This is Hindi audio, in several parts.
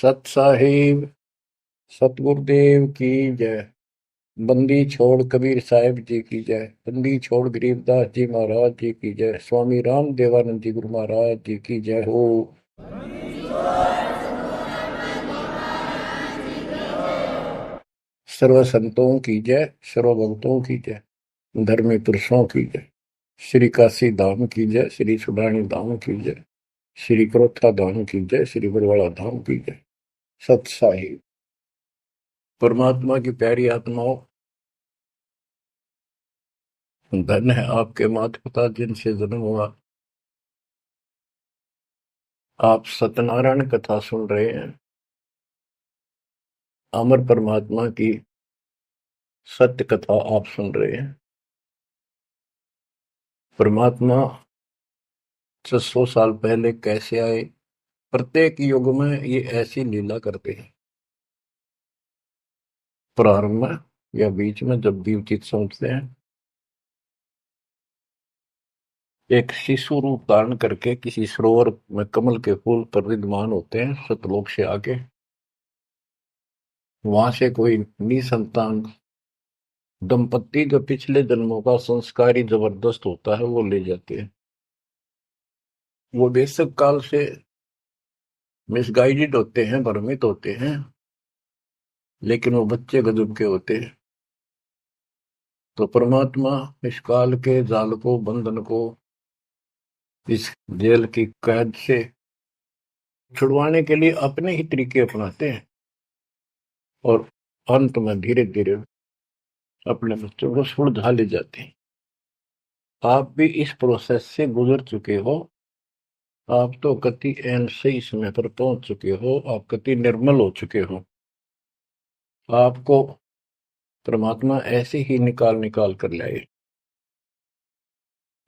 सत साहिब सतगुरुदेव की जय। बंदी छोड़ कबीर साहिब जी की जय। बंदी छोड़ गरीबदास जी महाराज जी की जय। स्वामी राम देवानंद जी गुरु महाराज जी की जय हो। सर्व संतों की जय, सर्व भक्तों की जय, धर्मी पुरुषों की जय। श्री काशी धाम की जय, श्री सुडानी धाम की जय, श्री क्रोथा धाम की जय, श्री बरवाड़ा धाम की जय। सत साहिब। परमात्मा की प्यारी आत्माओं, धन है आपके माता पिता जिनसे जन्म हुआ। आप सत्यनारायण कथा सुन रहे हैं। अमर परमात्मा की सत्य कथा आप सुन रहे हैं। परमात्मा 600 साल पहले कैसे आए, प्रत्येक युग में ये ऐसी लीला करते हैं। प्रारंभ में या बीच में जब भी उचित समझते हैं, एक शिशु रूप धारण करके किसी सरोवर में कमल के फूल पर विद्यमान होते हैं। सतलोक से आके वहां से कोई निसंतान दंपत्ति जो पिछले जन्मों का संस्कार ही जबरदस्त होता है वो ले जाते हैं। वो बेशक काल से मिसगाइडेड होते हैं, भ्रमित होते हैं, लेकिन वो बच्चे गजब के होते हैं। तो परमात्मा इस काल के जाल को, बंधन को, इस जेल की कैद से छुड़वाने के लिए अपने ही तरीके अपनाते हैं और अंत में धीरे धीरे अपने बच्चों को सुलझा ले जाते हैं। आप भी इस प्रोसेस से गुजर चुके हो। आप तो कति एन सही समय पर पहुंच चुके हो। आप कति निर्मल हो चुके हो। आपको परमात्मा ऐसे ही निकाल निकाल कर लाए।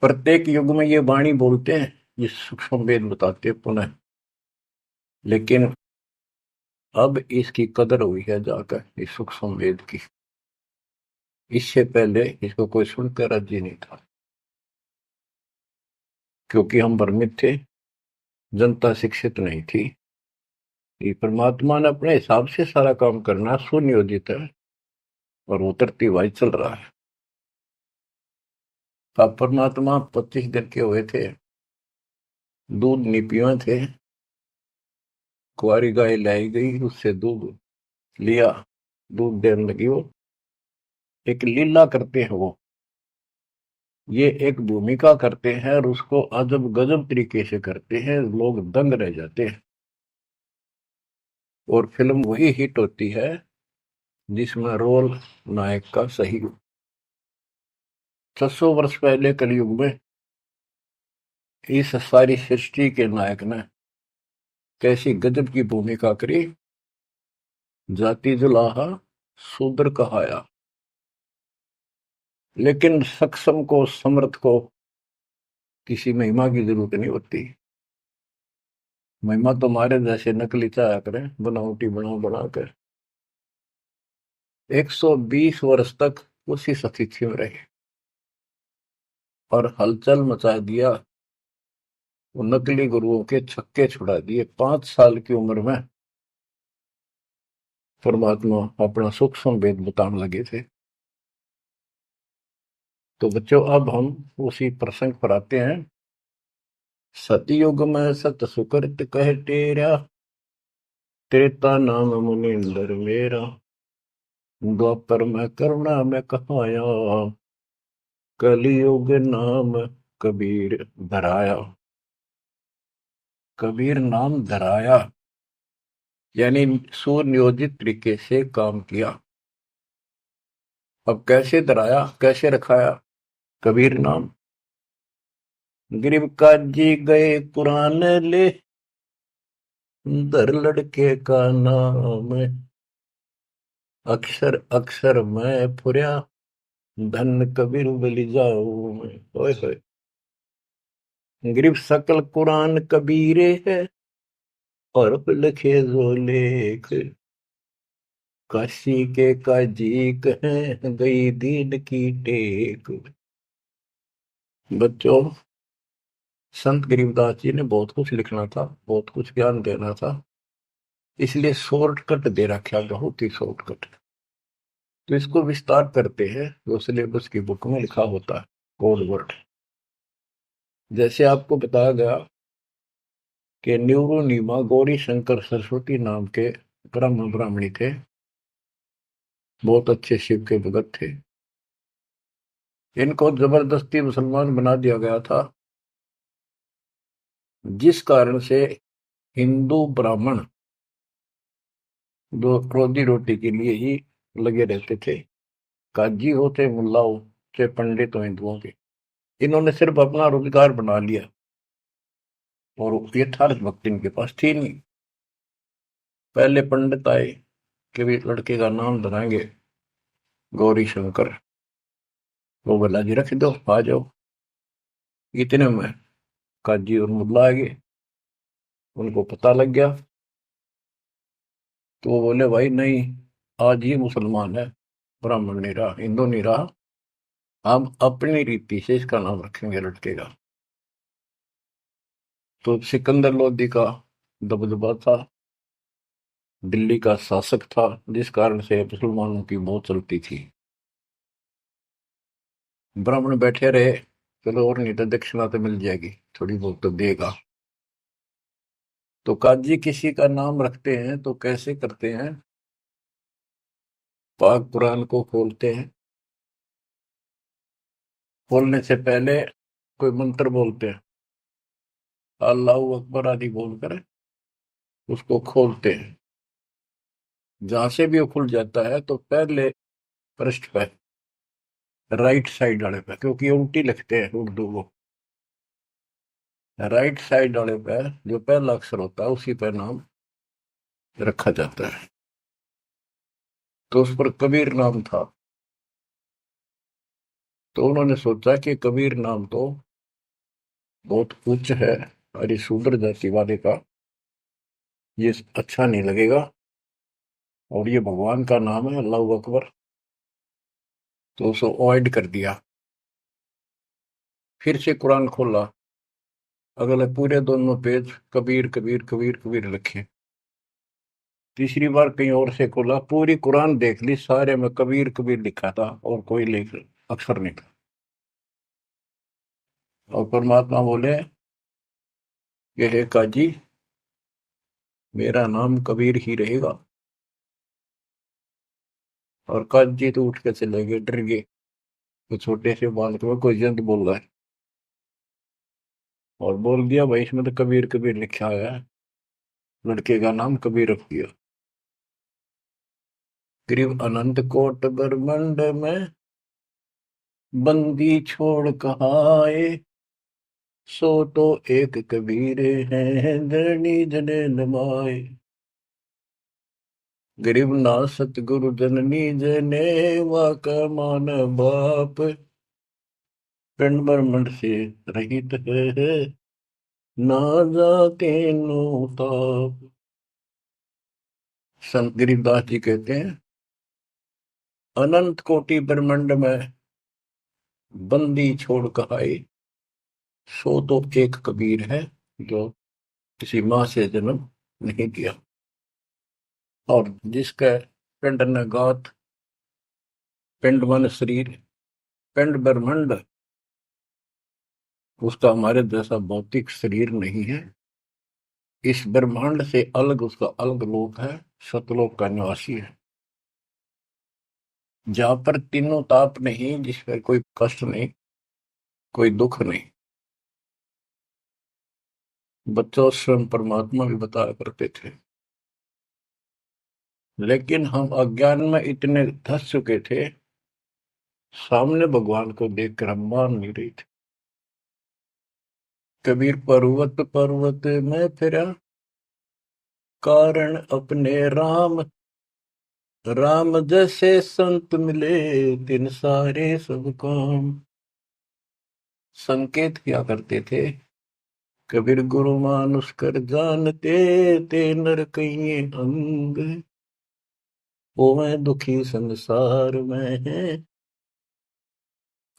प्रत्येक युग में ये वाणी बोलते हैं, ये सूक्ष्म वेद बताते हैं पुनः, लेकिन अब इसकी कदर हुई है जाकर इस सूक्ष्म वेद की। इससे पहले इसको कोई सुनकर राजी नहीं था, क्योंकि हम भ्रमित थे, जनता शिक्षित नहीं थी। ये परमात्मा ने अपने हिसाब से सारा काम करना सुनियोजित है और उतरती हुआ चल रहा है। अब परमात्मा 25 दिन के हुए थे, दूध नहीं पिए थे। कुंवारी गाय लाई गई, उससे दूध लिया, दूध देने लगी। वो एक लीला करते हैं, वो ये एक भूमिका करते हैं और उसको अजब गजब तरीके से करते हैं, लोग दंग रह जाते हैं। और फिल्म वही हिट होती है जिसमें रोल नायक का सही हो। 600 वर्ष पहले कलयुग में इस सारी सृष्टि के नायक ने कैसी गजब की भूमिका करी। जाति जुलाहा शूद्र कहाया, लेकिन सक्षम को, समर्थ को किसी महिमा की जरूरत नहीं होती। महिमा तो हमारे जैसे नकली चाया करें, बनावटी बना कर 120 वर्ष तक उसी स्थिति में रहे और हलचल मचा दिया। वो नकली गुरुओं के छक्के छुड़ा दिए। 5 साल की उम्र में परमात्मा अपना सूक्ष्म वेद बताने लगे थे। तो बच्चों, अब हम उसी प्रसंग पर आते हैं। सतयुग में सत सुकृत कह टेरा, त्रेता नाम मुनिंदर मेरा, द्वापर में करुणा में कहाया, कलियुग नाम कबीर धराया। कबीर नाम धराया यानी सुनियोजित तरीके से काम किया। अब कैसे धराया, कैसे रखाया कबीर नाम? गरीब काजी गए कुरान ले, दर लड़के का नाम, अक्षर अक्षर मैं फुर्या, धन कबीर बलि जाऊं मैं। ओए होए। गरीब सकल कुरान कबीरे है, और लिखे जो लेख, काशी के काजी कहें गई दीन की टेक। बच्चों, संत गरीबदास जी ने बहुत कुछ लिखना था, बहुत कुछ ज्ञान देना था, इसलिए शॉर्टकट दे रखा, बहुत ही शॉर्टकट। तो इसको विस्तार करते हैं जो सिलेबस की बुक में लिखा होता है, कोड वर्ड। जैसे आपको बताया गया कि न्यूरोनीमा गौरी शंकर सरस्वती नाम के ब्रह्म ब्राह्मणी थे, बहुत अच्छे शिव के भगत थे। इनको जबरदस्ती मुसलमान बना दिया गया था, जिस कारण से हिंदू ब्राह्मण जो रोजी रोटी के लिए ही लगे रहते थे, काजी हो चाहे मुल्ला हो चाहे पंडित हो हिंदुओं के, इन्होंने सिर्फ अपना रोजगार बना लिया और यथार्थ भक्ति इनके पास थी नहीं। पहले पंडित आए कि भी लड़के का नाम धराएंगे गौरी शंकर, वो बोला जी रख दो, आ जाओ। इतने में काजी और मुल्ला आ गए, उनको पता लग गया, तो वो बोले भाई नहीं, आज ही मुसलमान है, ब्राह्मण नहीं रहा, हिंदू नहीं रहा, हम अपनी रीति से इसका नाम रखेंगे लड़के का। तो सिकंदर लोदी का दबदबा था, दिल्ली का शासक था, जिस कारण से मुसलमानों की बहुत चलती थी। ब्राह्मण बैठे रहे, चलो और नहीं तो दक्षिणा तो मिल जाएगी, थोड़ी बहुत तो देगा। तो काजी किसी का नाम रखते हैं तो कैसे करते हैं, पाक कुरान को खोलते हैं, खोलने से पहले कोई मंत्र बोलते हैं, अल्लाह अकबर आदि बोलकर उसको खोलते हैं। जहां से भी वो खुल जाता है तो पहले पृष्ठ पे, राइट साइड वाले पे, क्योंकि उल्टी लिखते हैं उर्दू को, राइट साइड वाले पे जो पहला अक्षर होता है उसी पे नाम रखा जाता है। तो उस पर कबीर नाम था। तो उन्होंने सोचा कि कबीर नाम तो बहुत उच्च है और ये शूद्र जाति वाले का, ये अच्छा नहीं लगेगा, और ये भगवान का नाम है अल्लाह अकबर, तो उसको अवॉइड कर दिया। फिर से कुरान खोला, अगले पूरे दोनों पेज कबीर कबीर कबीर कबीर लिखे। तीसरी बार कहीं और से खोला, पूरी कुरान देख ली, सारे में कबीर कबीर लिखा था और कोई लेख अक्षर नहीं था। और परमात्मा बोले कि हे काजी, मेरा नाम कबीर ही रहेगा। और काजी तो उठ के चले गए, डर गए, तो छोटे से बालक में कोई जंत बोल रहा है, और बोल दिया भाई इसमें तो कबीर कबीर लिखा है, लड़के का नाम कबीर रख दिया। करीब अनंत कोट ब्रह्मंड में बंदी छोड़ कहाए, सो तो एक कबीर है धरणी जने नमाए। गरीब ना सतगुरु जननी जने वाका मान बाप, पिंड ब्रह्मंड से रहित है ना जाके नो ताप। संत गरीबदास जी कहते हैं, अनंत कोटि ब्रह्मंड में बंदी छोड़ कहाए, सो तो एक कबीर है जो किसी माँ से जन्म नहीं किया। और जिसका पिंड न गात, पिंड मन शरीर, पिंड ब्रह्मंड, उसका हमारे जैसा भौतिक शरीर नहीं है। इस ब्रह्मांड से अलग उसका अलग लोक है, सतलोक का निवासी है, जहां पर तीनों ताप नहीं, जिस पर कोई कष्ट नहीं, कोई दुख नहीं। बच्चों स्वयं परमात्मा भी बताया करते थे, लेकिन हम अज्ञान में इतने धस चुके थे, सामने भगवान को देखकर हम मान नहीं रहे थे। कबीर पर्वत पर्वत में फिरा, कारण अपने राम, राम जैसे संत मिले दिन सारे सब काम। संकेत किया करते थे, कबीर गुरु मानुष कर जानते, ते नर कहिए अंग, वो मैं दुखी संसार में है,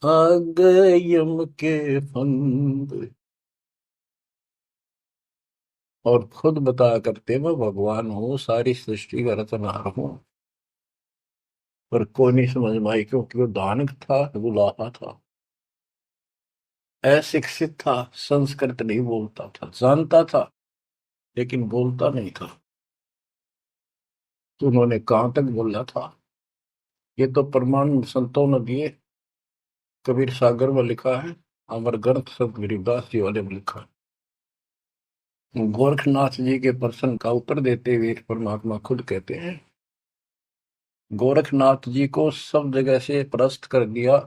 आ गए यम के फंद। और खुद बताया करते मैं भगवान हूँ, सारी सृष्टि का रचनहार हूँ। पर कोई नहीं समझ में आई, क्योंकि वो दानक था, गुलाहा था, अशिक्षित था, संस्कृत नहीं बोलता था, जानता था लेकिन बोलता नहीं था। तो उन्होंने कहां तक बोला था, ये तो प्रमाण संतों ने दिए। कबीर सागर में लिखा है, अमर ग्रंथ संत गरीबदास जी वाले में लिखा है। गोरखनाथ जी के प्रश्न का उत्तर देते हुए परमात्मा खुद कहते हैं, गोरखनाथ जी को सब जगह से परास्त कर दिया,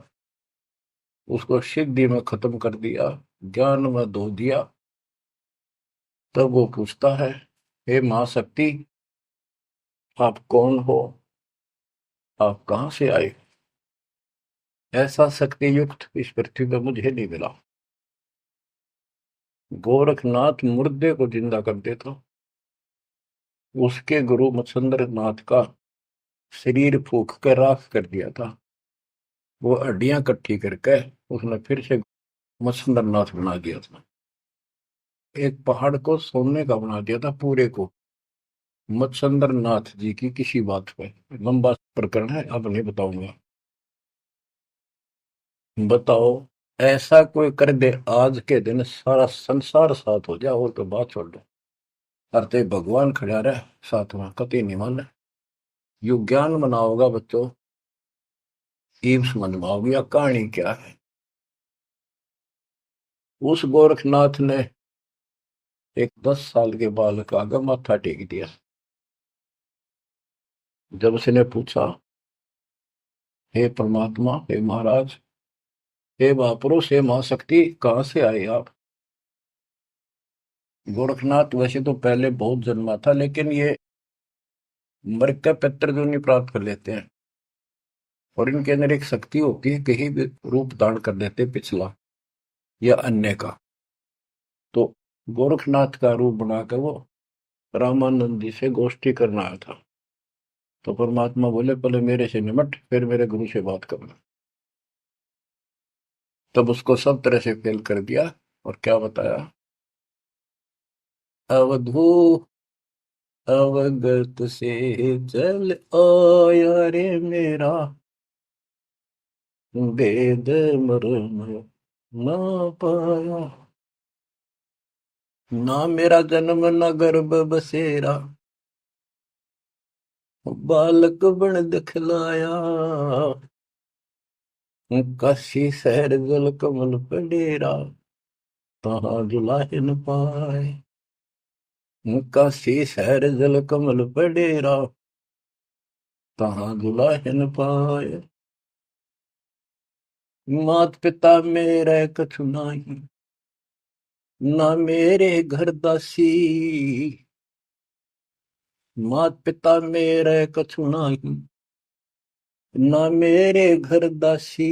उसको सिद्धि में खत्म कर दिया, ज्ञान में धो दिया। तब वो पूछता है, हे महाशक्ति, आप कौन हो, आप कहां से आए? ऐसा शक्ति युक्त इस पृथ्वी पर मुझे नहीं मिला। गोरखनाथ मुर्दे को जिंदा कर देता, उसके गुरु मत्स्येंद्र नाथ का शरीर फूक कर राख कर दिया था। वो हड्डियां इकट्ठी करके उसने फिर से मत्स्येंद्र नाथ बना दिया था। एक पहाड़ को सोने का बना दिया था पूरे को, मत्स्येंद्र नाथ जी की किसी बात पे। लंबा प्रकरण है, अब नहीं बताऊंगा। बताओ, ऐसा कोई कर दे आज के दिन सारा संसार साथ हो जाए, और तो बात छोड़ दो। अरे भगवान खड़ा रहे साथ में, कति नहीं मान। यू ज्ञान बना होगा बच्चों, ईब समझ में आओगी या कहानी क्या है। उस गोरखनाथ ने एक 10 साल के बालक आगे माथा टेक दिया। जब उसने पूछा, हे परमात्मा, हे महाराज, हे महापुरुष, हे महाशक्ति, कहाँ से आए आप? गोरखनाथ वैसे तो पहले बहुत जन्मा था, लेकिन ये मर का पितृ जो नहीं प्राप्त कर लेते हैं, और इनके अंदर एक शक्ति होती है, कहीं भी रूप धारण कर लेते पिछला या अन्य का। तो गोरखनाथ का रूप बनाकर वो रामानंद जी से गोष्ठी करना आया था। तो परमात्मा बोले, पहले मेरे से निमट, फिर मेरे गुरु से बात करना। तब उसको सब तरह से फेल कर दिया, और क्या बताया, अवधू अवगत से चल आया रे मेरा, वेद मर्म ना पाया। ना मेरा जन्म न गर्भ बसेरा, बालक बन दिखलाया। काशी शहर जल कमल पडेरा, तहाँ दुलाहिन पाए। काशी शहर जल कमल पडेरा, तहाँ दुलाहिन पाए। मात पिता मेरे कछु नाही, ना मेरे घर दासी। मात पिता मेरे कछु नाही, ना मेरे घर दासी।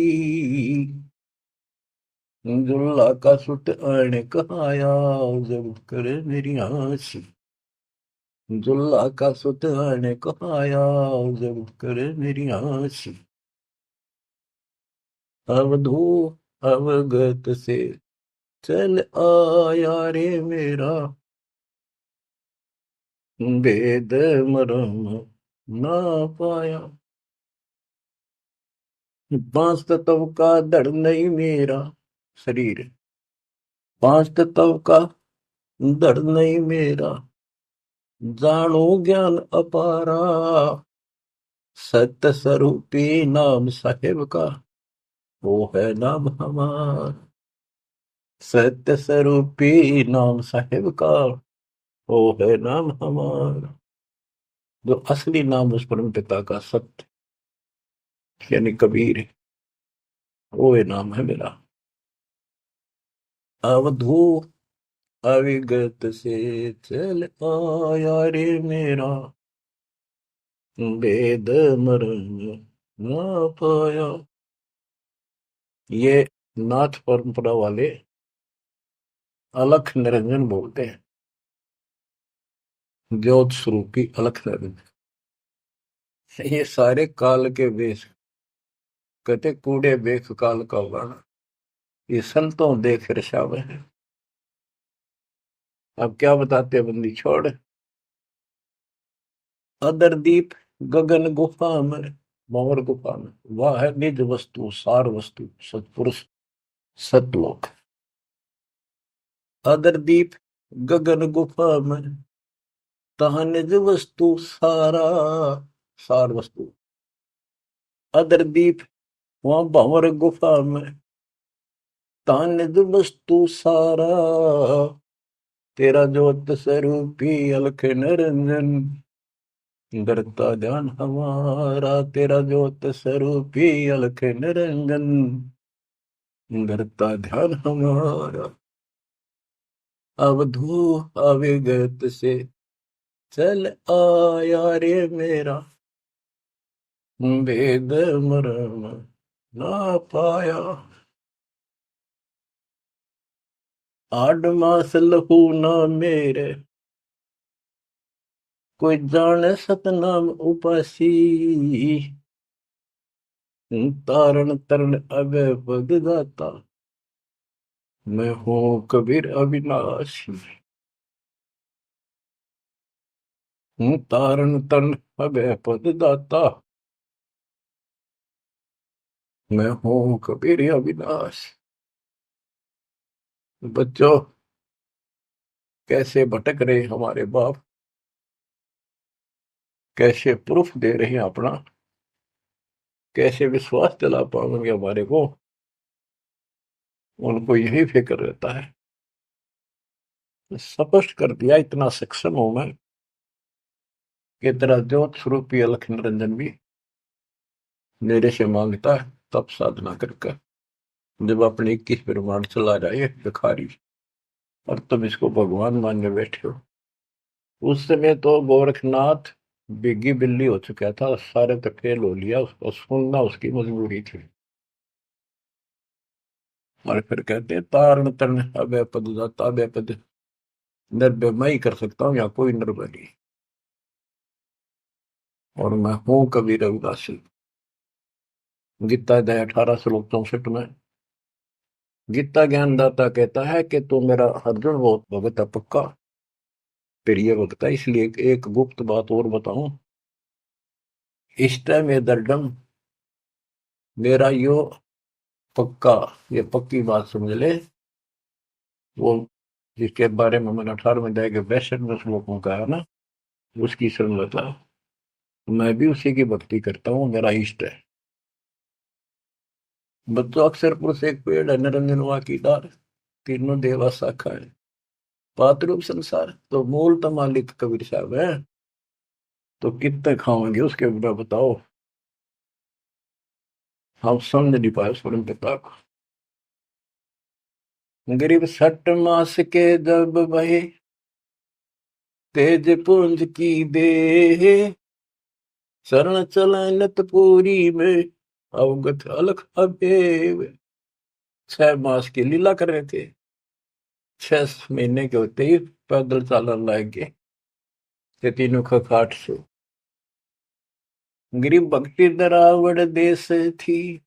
दुल्ला का सुत आने कहाया, जब करे मेरी आसी। दुल्ला का सुत आने कहाया, जब करे मेरी आसी। अवधू अवगत से चल आया रे मेरा, वेद मरम ना पाया। पांच तत्व का धड़ नहीं मेरा शरीर, पांच तत्व का धड़ नहीं मेरा। जानो ज्ञान अपारा, सत्य स्वरूपी नाम साहेब का, वो है नाम हमार। सत्य स्वरूपी नाम साहेब का, वो है नाम हमार। जो असली नाम उस परम पिता का सत्य यानी कबीर है, वो ये नाम है मेरा। अवधू अविगत से चल आया रे मेरा, वेद मरण ना पाया। ये नाथ परंपरा वाले अलख निरंजन बोलते हैं, ज्योत स्वरूपी अलख निरंजन। ये सारे काल के वेश, कहते कूड़े बेख काल का वर्णन, ये संतों देख रशाव है। अब क्या बताते बंदी छोड़। अदर दीप गगन गुफा में, भंवर गुफा में, वह है निज वस्तु सार वस्तु सतपुरुष सतलोक। अदर दीप गगन गुफा में, तहाँ निज वस्तु सारा, सार वस्तु। अदर दीप वहां भंवर गुफा में, तहाँ निज वस्तु सारा। तेरा ज्योत स्वरूपी अलख निरंजन, करता ध्यान हमारा। तेरा ज्योत स्वरूपी अलख निरंजन, करता ध्यान हमारा। अवधू अविगत से चल आया रे मेरा, वेद मरम ना पाया। आठ मास लहू ना मेरे, कोई जाने सतनाम उपासी। तारण तरण अभय पद दाता, मैं हूँ कबीर अविनाशी। हूँ तारण तरण अभय पद दाता, मैं हूँ कबीर अविनाशी। बच्चों, कैसे भटक रहे हमारे बाप, कैसे प्रूफ दे रहे हैं अपना, कैसे विश्वास दिला पाएंगे हमारे को। उनको यही फिक्र रहता है। स्पष्ट कर दिया, इतना सक्षम हूं मैं कि तेरा ज्योत स्वरूपी अलख निरंजन भी मेरे से मांगता है तब साधना करके। जब अपने 21 ब्रह्मांड चला जाए भिखारी, और तुम इसको भगवान मानने बैठे हो। उस समय तो गोरखनाथ बिग्गी बिल्ली हो चुका था, सारे तो फेल हो लिया, उसको सुनना उसकी मजबूरी थी। और फिर कहते हैं तारण तरण अभय पद दाता, अभय पद निर्भय मैं ही कर सकता हूँ, या कोई निर्भय नहीं। और मैं हूं कबीर रविदासी। गीता अध्याय 18 श्लोक 64 में गीता ज्ञानदाता कहता है कि तू मेरा अर्जुन बहुत भगत है पक्का, प्रिय भक्त है। इसलिए एक गुप्त बात और बताऊं, इष्ट में दर्डम, मेरा यो पक्का, ये पक्की बात समझ ले। वो जिसके बारे में मैंने 18वें अध्याय के 62वें श्लोक में कहा ना, उसकी संगता मैं भी उसी की भक्ति करता हूँ, मेरा इष्ट है। बच्चों, अक्षर पुरुष एक पेड़ है, निरंजन वा की डार, तीनों देवा शाखा है, पातरूप संसार। तो मूल तो मालिक कबीर साहब है, तो कितने खाओगे उसके बिना बताओ। हम समझ नहीं पाए स्वयं पिता को। गरीब सठ मास के जब वही, तेज पुंज की दे, शरण चलनत पूरी में, अवगत अलख अबेव। 6 मास की लीला कर रहे थे, 6 महीने के होते ही पैदल चालन लग गए ते तीनों खखाट से। गरीब भक्ति दरावड़ देश थी,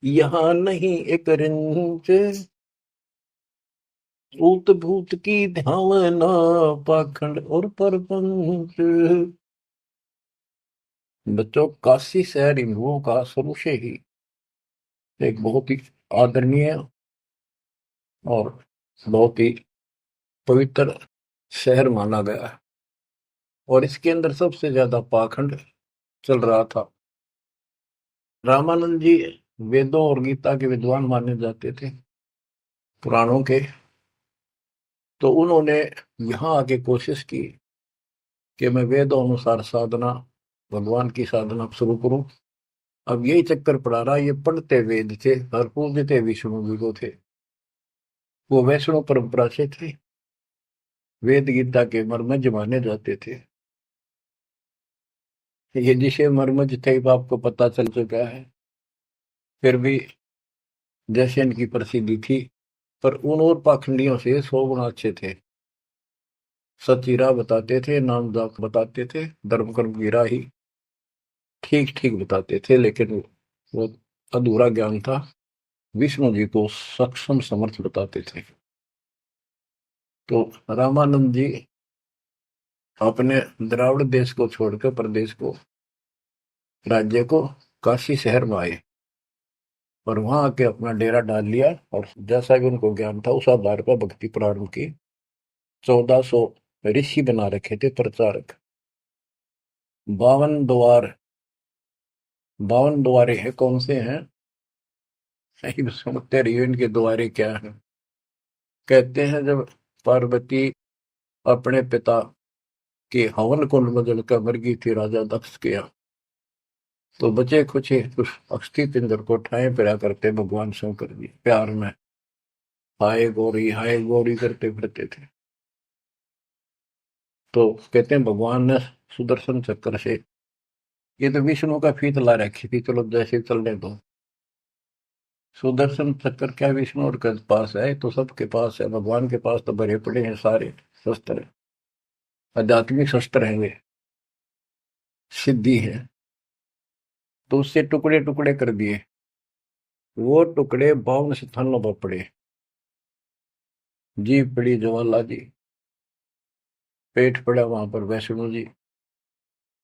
यहाँ नहीं एक रिंच, ऊत भूत की धावना, पाखंड और परपंच। बच्चों, काशी शहर हिंदुओं का शुरू से ही एक बहुत ही आदरणीय और बहुत ही पवित्र शहर माना गया है। और इसके अंदर सबसे ज्यादा पाखंड चल रहा था। रामानंद जी वेदों और गीता के विद्वान माने जाते थे, पुराणों के। तो उन्होंने यहाँ आके कोशिश की कि मैं वेदों अनुसार साधना, भगवान की साधना शुरू करूं। अब यही चक्कर पड़ा रहा, ये पढ़ते वेद थे और पूजते विष्णु जी को थे। वो वैष्णव परंपरा से थे, वेद गीता के मर्मज माने जाते थे। ये जिसे मर्मज थे आपको पता चल चुका है। फिर भी जैसे इनकी प्रसिद्धि थी, पर उन और पाखंडियों से 100 गुना अच्छे थे। सच्ची राह बताते थे, नाम जाप बताते थे, धर्म कर्म की राह ही ठीक ठीक बताते थे। लेकिन वो अधूरा ज्ञान था, विष्णु जी को सक्षम समर्थ बताते थे। तो रामानंद जी अपने द्राविड़ देश को छोड़कर प्रदेश को, राज्य को, काशी शहर में आए और वहां आके अपना डेरा डाल लिया। और जैसा भी उनको ज्ञान था उस आधार पर भक्ति प्रारंभ की। 1400 ऋषि बना रखे थे प्रचारक। 52 द्वार, 52 द्वारे हैं, कौन से हैं नहीं समझते रहिए इनके द्वारे क्या है। कहते हैं जब पार्वती अपने पिता के हवन कुंड में जलकर मर गई थी राजा दक्ष के यहाँ, तो बचे कुछ ही उस अस्थि पिंजर को ठाए फिरा करते भगवान शंकर जी प्यार में हाय गौरी करते फिरते थे। तो कहते हैं भगवान ने सुदर्शन चक्र से, ये तो विष्णु का फीत ला रखी थी, चलो जैसे चलने दो। सुदर्शन चक्र क्या विष्णु और के पास है, तो सबके पास है, भगवान के पास तो भरे पड़े हैं सारे शस्त्र, आध्यात्मिक शस्त्र हैं वे, सिद्धि है। तो उससे टुकड़े टुकड़े कर दिए, वो टुकड़े 52 स्थानों पर पड़े। जीभ पड़ी ज्वाला जी, पेट पड़ा वहां पर वैष्णो जी।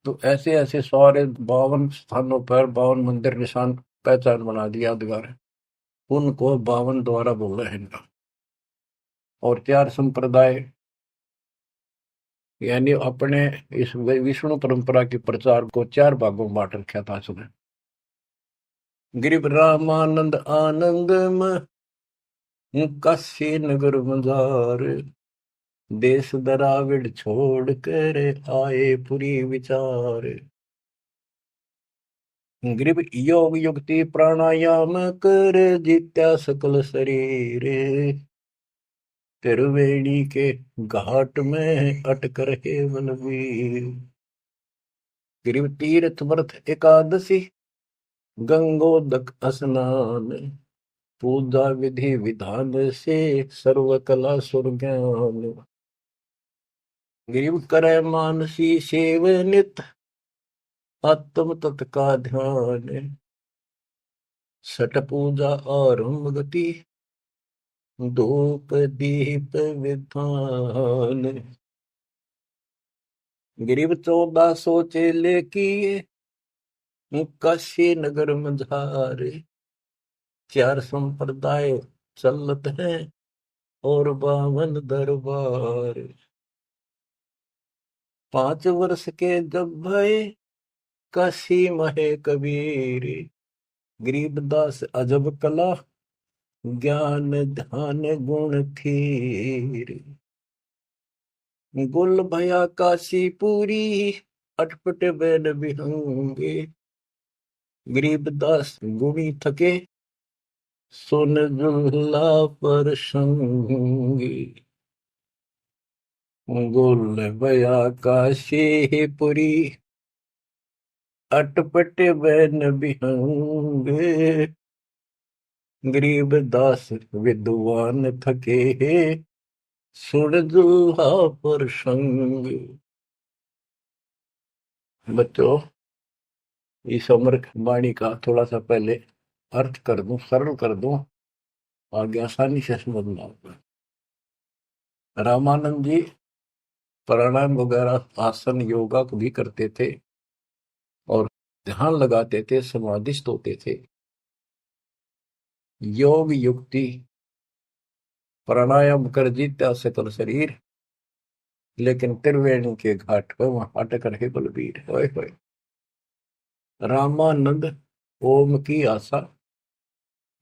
तो ऐसे ऐसे सारे 52 स्थानों पर 52 मंदिर निशान पहचान बना दिया यादगार, उनको 52 द्वारा बोल रहे हैं इनका। और 4 संप्रदाय, यानी अपने इस विष्णु परंपरा के प्रचार को 4 भागों में बांट रखा था उसने। गिरिव रामानंद आनंद काशी नगर मजार, देश दराविड छोड़ कर आए पुरी विचार। ग्रीब योग युक्ति प्राणायाम कर जीत्या सकल शरीर, त्रिवेणी के घाट में अटक रहे बलवीर। ग्रीब तीर्थ व्रत एकादशी, गंगोदक स्नान, पूजा विधि विधान से सर्व कला सुर ज्ञान। ग्रीब करे मानसी सेव नित, आत्म तत् का ध्यान, सट पूजा आरंभ गति, धूप दीप विधान। गिरिव 1400 चेले किए, काशी नगर मझारे, 4 संप्रदाय चलत हैं और 52 दरबार। 5 वर्ष के जब भय काशी महे कबीर, गरीबदास अजब कला ज्ञान ध्यान गुण थीर। गुल भया काशी पूरी, अटपट बैन बिहंगे, गरीबदास गुणी थके सुन जुल्ला पर संगी। गुल भया काशी पुरी, अटपट बैन बिहंगे, गरीबदास विद्वान थके सुन जुल्हा पर संग। बच्चों, इस अमर वाणी का थोड़ा सा पहले अर्थ कर दूं, सरल कर दूं, आगे आसानी से समझना होगा। रामानंद जी प्राणायाम वगैरह आसन योगा को भी करते थे और ध्यान लगाते थे, समाधिस्थ होते थे। योग युक्ति प्राणायाम कर जीता सकल शरीर, लेकिन त्रिवेणी के घाट पर वहां अटक रहे बलबीर। होए होए। रामानंद ओम की आशा,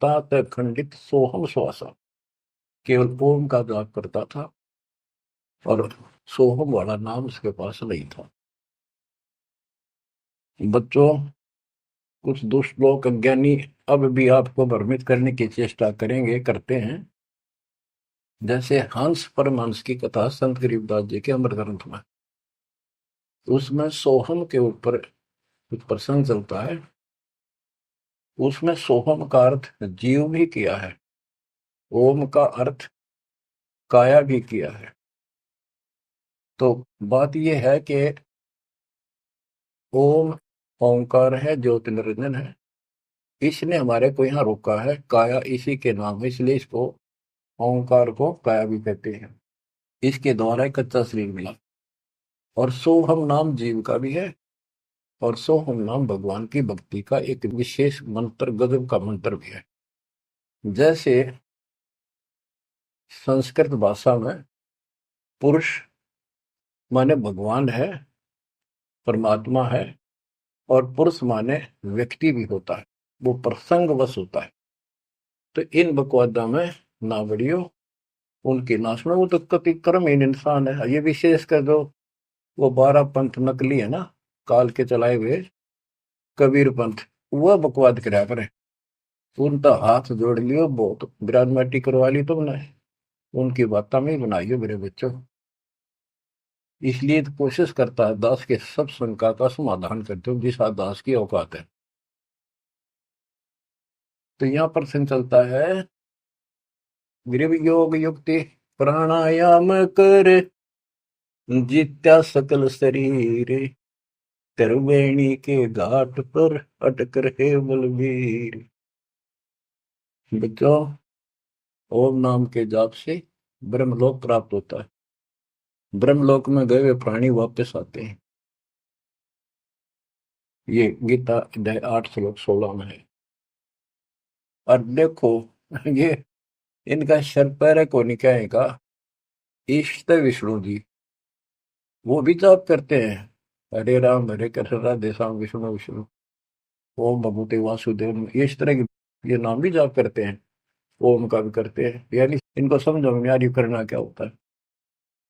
तात खंडित सोहम श्वासा, केवल ओम का जाप करता था और सोहम वाला नाम उसके पास नहीं था। बच्चों, कुछ दुष्ट लोग अज्ञानी अब भी आपको भ्रमित करने की चेष्टा करेंगे, करते हैं। जैसे हंस परमहंस की कथा संत गरीबदास जी के अमर ग्रंथ में, उसमें सोहम के ऊपर कुछ प्रसंग चलता है। उसमें सोहम का अर्थ जीव भी किया है, ओम का अर्थ काया भी किया है। तो बात यह है कि ओम ओंकार है, ज्योति निरंजन है, इसने हमारे को यहाँ रोका है। काया इसी के नाम है, इसलिए इसको ओंकार को काया भी कहते हैं। इसके द्वारा एक कच्चा शरीर मिला। और सोहम नाम जीव का भी है, और सोहम नाम भगवान की भक्ति का एक विशेष मंत्र, गजब का मंत्र भी है। जैसे संस्कृत भाषा में पुरुष माने भगवान है, परमात्मा है, और पुरुष माने व्यक्ति भी होता है, वो प्रसंगवश होता है। तो इन बकवादा में ना बढ़ियो, उनकी नाश में, वो तो कति कर्महीन इंसान है। ये विशेष कर दो, वो 12 पंथ नकली है ना, काल के चलाए हुए कबीर पंथ, वह बकवाद कराया करे। उनका हाथ जोड़ लियो, बहुत ग्राजमाटी करवा ली तुमने, उनकी बात में ही बनाइयो मेरे बच्चों। इसलिए तो कोशिश करता है दास के सब शंका का समाधान करते हो जिस दास की औकात है। तो यहाँ प्रश्न चलता है, गृह योग युक्ति प्राणायाम कर, जित्या सकल शरीर, त्रिवेणी के घाट पर अटक रहे बलवीर। बच्चों, ओम नाम के जाप से ब्रह्मलोक प्राप्त होता है। ब्रह्मलोक में गए हुए प्राणी वापस आते हैं। ये गीता अध्याय 8 श्लोक 16 में है। और देखो, ये इनका शर पैर को निकाय का इष्ट विष्णु जी, वो भी जाप करते हैं, हरे राम हरे कृष्ण राधे श्याम विष्णु विष्णु ओम भगवते वासुदेव, ये इस तरह के ये नाम भी जाप करते हैं, ओम का भी करते हैं। यानी इनको समझो में यार ये करना क्या होता है।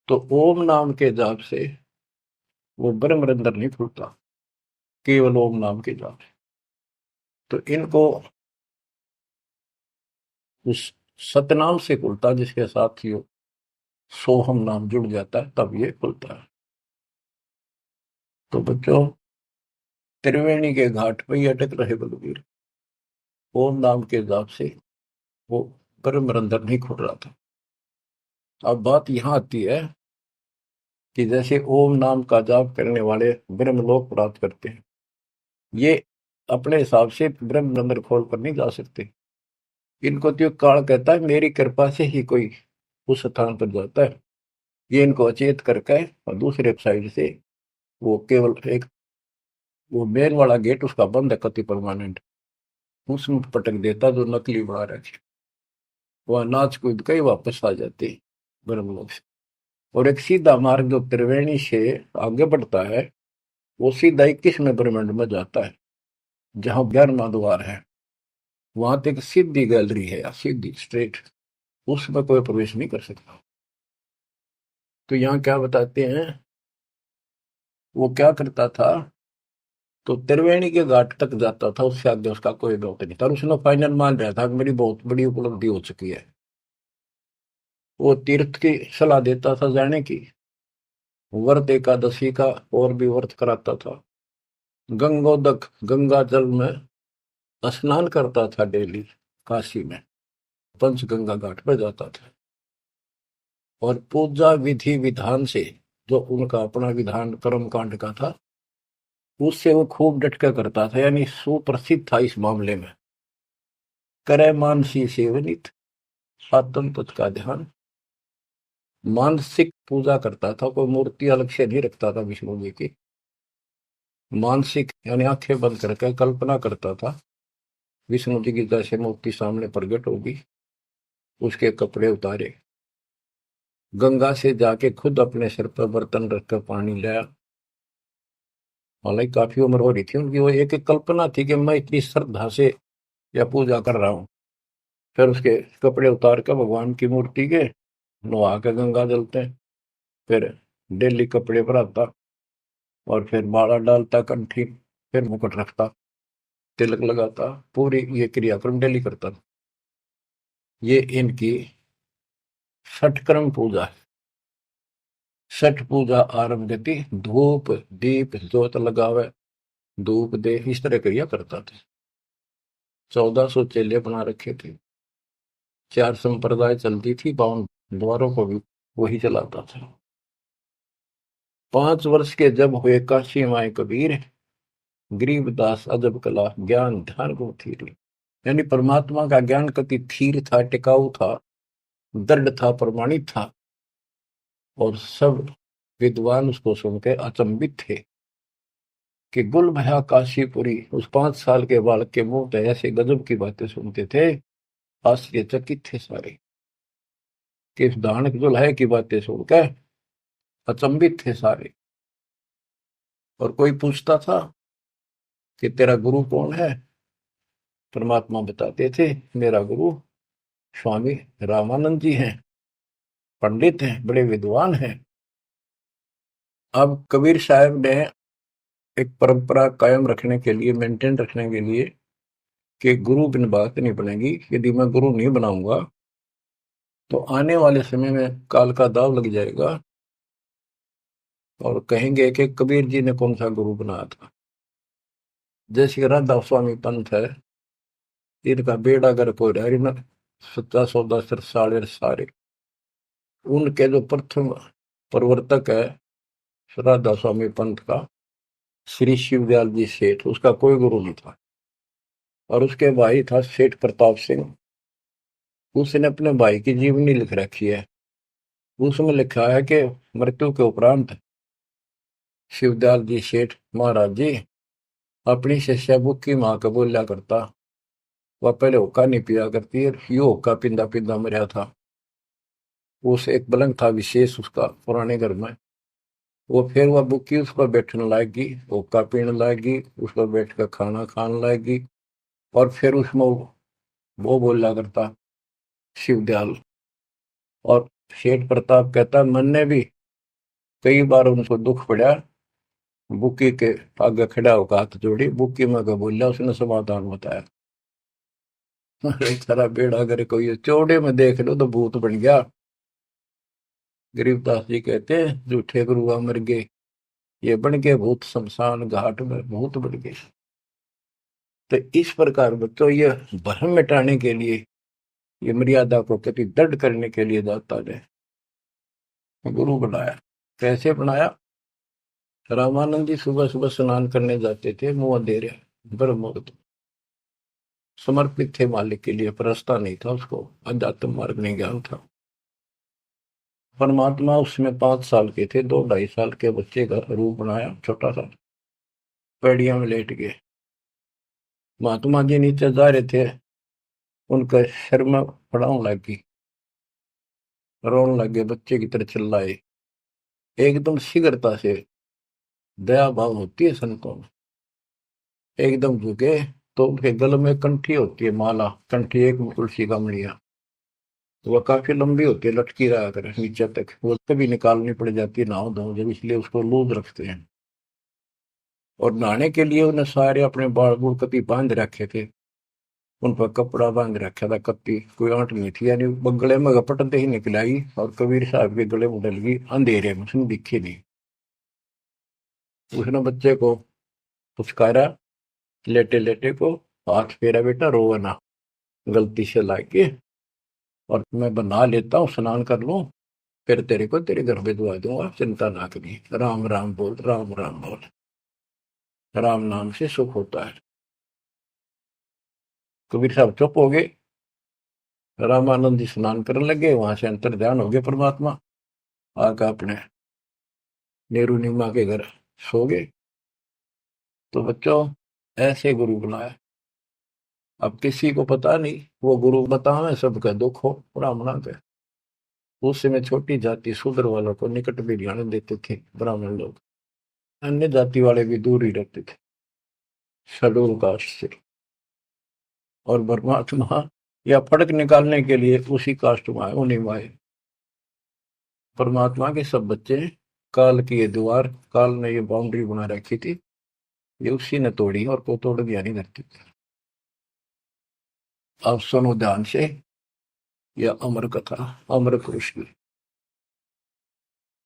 तो ओम नाम के जाप से वो ब्रह्म रंध्र नहीं खुलता, केवल ओम नाम के जाप से। तो इनको उस सतनाम से खुलता, जिसके साथ ही सोहम नाम जुड़ जाता है, तब ये खुलता है। तो बच्चों, त्रिवेणी के घाट पर ही अटक रहे बलवीर, ओम नाम के जाप से वो ब्रह्म रंध्र नहीं खुल रहा था। अब बात यहां आती है कि जैसे ओम नाम का जाप करने वाले ब्रह्मलोक प्राप्त करते हैं, ये अपने हिसाब से ब्रह्म रंध्र खोल कर नहीं जा सकते। इनको तो काल कहता है मेरी कृपा से ही कोई उस स्थान पर जाता है। ये इनको अचेत करके, और दूसरे साइड से वो केवल एक वो मेन वाला गेट उसका बंद है कति परमानेंट, उसमें पटक देता जो नकली बना रखे, वह नाच कूद के ही वापस आ जाते ब्रह्मलोक से। और एक सीधा मार्ग जो त्रिवेणी से आगे बढ़ता है, वो सीधा 21वें ब्रह्मांड में जाता है, जहां 11वां द्वार है। वहां तक सीधी गैलरी है, या सीधी स्ट्रेट, उसमें कोई प्रवेश नहीं कर सकता। तो यहाँ क्या बताते हैं, वो क्या करता था, तो त्रिवेणी के घाट तक जाता था, उससे आगे उसका कोई दौत नहीं था। और उसने फाइनल मान रहा था कि मेरी बहुत बड़ी उपलब्धि हो चुकी है। वो तीर्थ की सलाह देता था जाने की, व्रत एकादशी का और भी व्रत कराता था, गंगोदक गंगा जल में स्नान करता था डेली, काशी में पंचगंगा घाट पर जाता था। और पूजा विधि विधान से, जो उनका अपना विधान कर्म कांड का था, उससे वो खूब डटकर करता था, यानी सुप्रसिद्ध था इस मामले में। करे मानसी सेवनित, आत्म तत् का ध्यान, मानसिक पूजा करता था, कोई मूर्ति अलग से नहीं रखता था विष्णु जी की। मानसिक यानी आंखें बंद करके कल्पना करता था विष्णु जी की जैसे मूर्ति सामने प्रकट होगी, उसके कपड़े उतारे, गंगा से जाके खुद अपने सिर पर बर्तन रखकर पानी लाया। हालांकि काफी उम्र हो रही थी उनकी, वो एक एक कल्पना थी कि मैं इतनी श्रद्धा से या पूजा कर रहा हूँ। फिर उसके कपड़े उतार कर भगवान की मूर्ति के नहा के गंगा जलते, फिर डेली कपड़े पर आता, और फिर माला डालता कंठी, फिर मुकुट रखता, तिलक लगाता, पूरी ये क्रियाक्रम डेली करता था। ये इनकी षटक्रम पूजा है। छठ पूजा आरंभ गति, धूप दीप जोत लगावे, धूप दे, इस तरह क्रिया करता था। 1400 चेले बना रखे थे, 4 संप्रदाय चलती थी, 52 द्वारों को भी वही चलाता था। 5 वर्ष के जब हुए काशी माए कबीर, गरीबदास अजब कला ज्ञान ध्यान को थीर। यानी परमात्मा का ज्ञान कति थीर था, टिकाऊ था, दृढ़ था, प्रमाणित था। और सब विद्वान उसको सुन के अचंभित थे कि गुल भया काशीपुरी। उस 5 साल के बालक के मुंह पे ऐसे गजब की बातें सुनते थे, आश्चर्यचकित थे सारे कि इस दानक दुल्हे की बातें सुनकर अचंभित थे सारे। और कोई पूछता था कि तेरा गुरु कौन है? परमात्मा बताते थे, मेरा गुरु स्वामी रामानंद जी हैं, पंडित हैं, बड़े विद्वान हैं। अब कबीर साहब ने एक परंपरा कायम रखने के लिए, मेंटेन रखने के लिए, कि गुरु बिन बात नहीं बनेगी, यदि मैं गुरु नहीं बनाऊंगा तो आने वाले समय में काल का दाव लग जाएगा और कहेंगे कि कबीर जी ने कौन सा गुरु बनाया था। जैसे राधा स्वामी पंथ है, इनका बेड़ा गर्क हो रहा है ना, 1710 साढ़े सारे। उनके जो प्रथम प्रवर्तक है राधा स्वामी पंथ का, श्री शिवदयाल जी सेठ, उसका कोई गुरु नहीं था। और उसके भाई था सेठ प्रताप सिंह, उसने अपने भाई की जीवनी लिख रखी है। उसमें लिखा है कि मृत्यु के उपरांत शिवदयाल जी सेठ महाराज जी अपनी शिष्या बुक्की माँ को बोलिया करता, वह पहले हुक्का नहीं पिया करती है, यो हुक्का पिंदा पिंदा मरा था। उस एक पलंग था विशेष उसका पुराने घर में, वो फिर वह बुक्की उस पर बैठने लाएगी, हुक्का पीने लाएगी, उस पर बैठ कर खाना खाने लाएगी। और फिर उसमें वो बोला करता शिवदयाल। और सेठ प्रताप कहता, मन ने भी कई बार उनको दुख पड़ा, बुक्की के आगे खड़ा होकर हाथ जोड़ी, बुक्की में का बोला, उसने समाधान बताया। अरे सारा बेड़ा अगर कोई चौड़े में देख लो तो भूत बन गया। गरीबदास जी कहते हैं, झूठे गुरु मर गए, ये बन गए भूत, शमशान घाट में भूत बन गए। तो इस प्रकार बच्चों, ये भ्रम मिटाने के लिए, ये मर्यादा को कति दृढ़ करने के लिए दाता ने गुरु बनाया। कैसे बनाया? रामानंद जी सुबह सुबह स्नान करने जाते थे, मुंह अंधेरे, ब्रह्म मुहूर्त, समर्पित थे मालिक के लिए, परस्ता नहीं था उसको, अध्यात्म मार्ग नहीं ज्ञान था। परमात्मा उसमें 5 साल के थे, 2 ढाई साल के बच्चे का रूप बनाया, छोटा सा, पैड़िया में लेट गए। महात्मा जी नीचे जा रहे थे, उनका सिर में पड़ाव लगी, रोने लगे, बच्चे की तरह चिल्लाए। एकदम शीघ्रता से, दया भाव होती है संतों में, एकदम झुके तो उनके गले में कंठी होती है, माला कंठी, एक तुलसी का मणिया, तो वह काफी लंबी होती है, लटकी रहा करे नीचे तक, वो कभी निकालनी पड़ जाती है नहाओ धो जब, इसलिए उसको लूज रखते हैं। और नहाने के लिए उन्हें सारे अपने बाल बूढ़ कभी बांध रखे थे, उन पर कपड़ा बांध रखा था, कत्ती कोई आंट नहीं थी, यानी गले में घपटते ही निकल आई और कबीर साहब के गले में डल गई, अंधेरे में उसने दिखी नहीं। उसने बच्चे को पुचकारा, लेटे लेटे को, हाथ फेरा, बेटा रोवा ना, गलती से लाके, और मैं बना लेता हूँ, स्नान कर लूं, फिर तेरे को तेरे घर भिजवा दूंगा, चिंता ना करी, राम राम बोल, राम राम बोल, राम नाम से सुख होता है। कबीर साहब चुप हो गए। रामानंद जी स्नान करने लगे, वहां से अंतर ध्यान हो गए परमात्मा, आकर अपने नेहरू नीमा के घर सो गए। तो बच्चों, ऐसे गुरु बनाया। अब किसी को पता नहीं, वो गुरु बतावे सबका दुख हो ब्राह्मणा के। उस समय छोटी जाति शूद्र वालों को निकट भी ध्यान देते थे ब्राह्मण लोग, अन्य जाति वाले भी दूर ही रहते थे शेड्यूल कास्ट से। और परमात्मा या फर्क निकालने के लिए उसी कास्ट में आए, उन्हीं में आए। परमात्मा के सब बच्चे, काल की ये दीवार, काल ने ये बाउंड्री बना रखी थी, ये उसी ने तोड़ी और को तोड़ दिया नहीं धरती। अब सुनो ध्यान से, यह अमर कथा, अमर पुरुष की।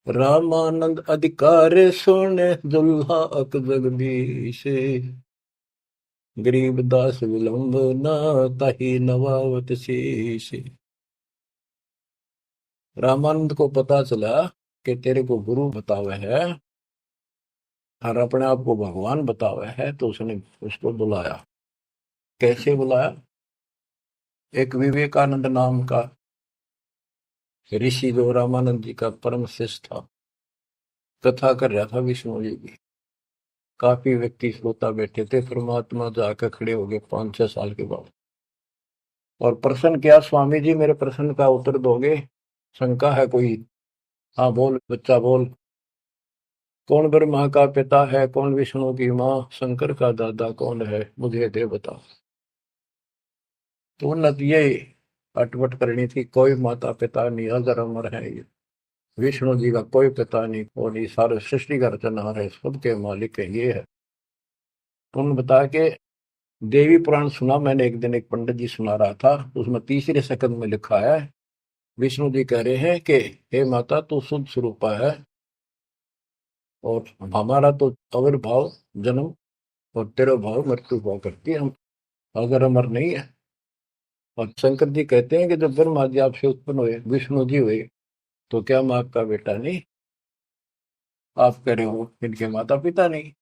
रामानंद अधिकार सुने, दुल्हा अक जगदीश, गरीब दास विलंब न, ताही नवावत शीश। रामानंद को पता चला कि तेरे को गुरु बतावे है और अपने आप को भगवान बतावे है, तो उसने उसको बुलाया। कैसे बुलाया? एक विवेकानंद नाम का ऋषि जो रामानंद जी का परम शिष्य था, कथा कर रहा था विष्णु जी की। काफी व्यक्ति श्रोता बैठे थे। परमात्मा जाकर खड़े हो गए 5-6 साल के बाद और प्रश्न किया, स्वामी जी मेरे प्रश्न का उत्तर दोगे? शंका है कोई? हाँ बोल बच्चा बोल। कौन ब्रह्मा का पिता है, कौन विष्णु की माँ, शंकर का दादा कौन है, मुझे दे बता। तो उन्नत ये अटपट करनी थी, कोई माता पिता नहीं, अजर अमर है ये। विष्णु जी का कोई पिता नहीं, वो नहीं, सारे सृष्टि का रचनहार है, सबके मालिक है, ये है। तो उन्होंने बताया कि देवी पुराण सुना मैंने एक दिन, एक पंडित जी सुना रहा था, उसमें तीसरे सकंद में लिखा है, विष्णु जी कह रहे हैं कि हे माता तू शुद्ध स्वरूपा है और हमारा तो आविर्भाव जन्म और तेरा भाव मृत्यु हुआ करती है, हम अगर अमर नहीं है। और शंकर जी कहते हैं कि जब ब्रह्मा जी आपसे उत्पन्न हुए, विष्णु जी हुए, तो क्या मैं आपका बेटा नहीं? आप कह रहे हो इनके माता पिता नहीं।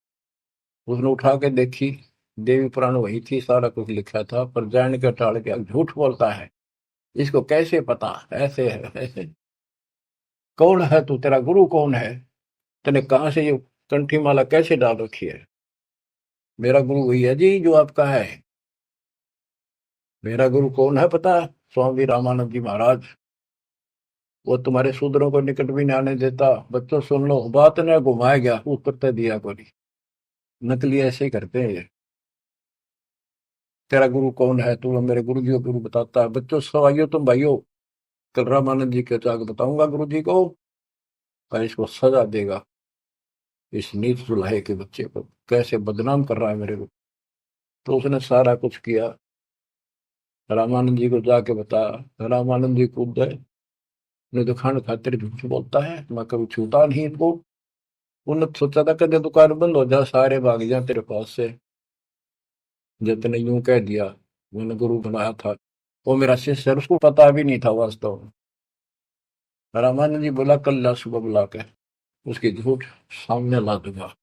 उसने उठा के देखी, देवी पुराण वही थी, सारा कुछ लिखा था, पर जान के टाल के अब झूठ बोलता है, इसको कैसे पता? ऐसे है ऐसे। कौन है तू, तेरा गुरु कौन है? तने कहाँ से ये कंठी माला कैसे डाल रखी है? मेरा गुरु वही है जी जो आपका है। मेरा गुरु कौन है पता? स्वामी रामानंद जी महाराज। वो तुम्हारे शूद्रों को निकट भी नहीं आने देता। बच्चों सुन लो, बात ने घुमाया गया ऊपर तक दिया को नहीं। नकली ऐसे ही करते हैं ये। तेरा गुरु कौन है? तू मेरे गुरु जी को गुरु बताता है। बच्चों सवाइयो तुम भाइयों, कल रामानंद जी के जाकर बताऊंगा गुरु जी को, और इसको सजा देगा, इस नीच दुल्हे के बच्चे को कैसे बदनाम कर रहा है मेरे को। तो उसने सारा कुछ किया, रामानंद जी को जाके बताया। रामानंद जी कूद गए, ने दुकान खातिर झूठ बोलता है, मैं कभी छूता नहीं इनको। उन्होंने सोचा था कदे दुकान बंद हो जा, सारे भाग जा तेरे पास से। जितने यूं कह दिया, मैंने गुरु बनाया था, वो मेरा शिष्य है, उसको पता भी नहीं था वास्तव में। रामानंद जी बोला कल ला सुबह बुला के उसकी झूठ सामने ला दूंगा।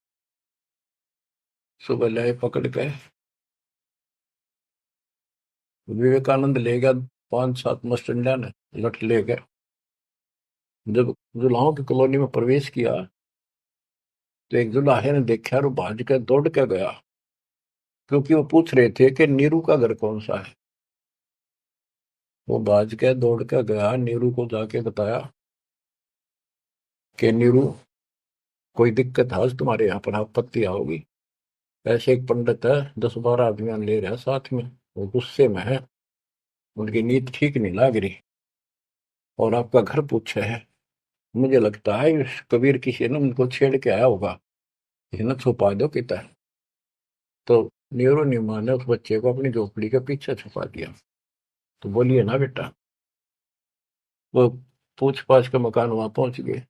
सुबह लाए पकड़ के, विवेकानंद ले गया 5-7 मस्टंडा ने लठ ले गए। जब जुलाहों की कॉलोनी में प्रवेश किया, तो एक जुलाहे ने देखा और भाज के दौड़ के गया, क्योंकि वो पूछ रहे थे कि नीरू का घर कौन सा है। वो भाज के दौड़ के गया, नीरू को जाके बताया कि नीरू कोई दिक्कत है आज तुम्हारे यहाँ पर, आपत्ति आओगी। ऐसे एक पंडित है, 10-12 अभियान ले रहा है साथ में, वो गुस्से में है, उनकी नीयत ठीक नहीं लग रही, और आपका घर पूछे है। मुझे लगता है इस कबीर किसी ने उनको छेड़ के आया होगा, इन्हें छुपा दो किता है। तो नीरू नीमा ने उस बच्चे को अपनी झोपड़ी के पीछे छुपा दिया। तो बोलिए ना बेटा, वो पूछ पाछ के मकान वहां पहुंच गए।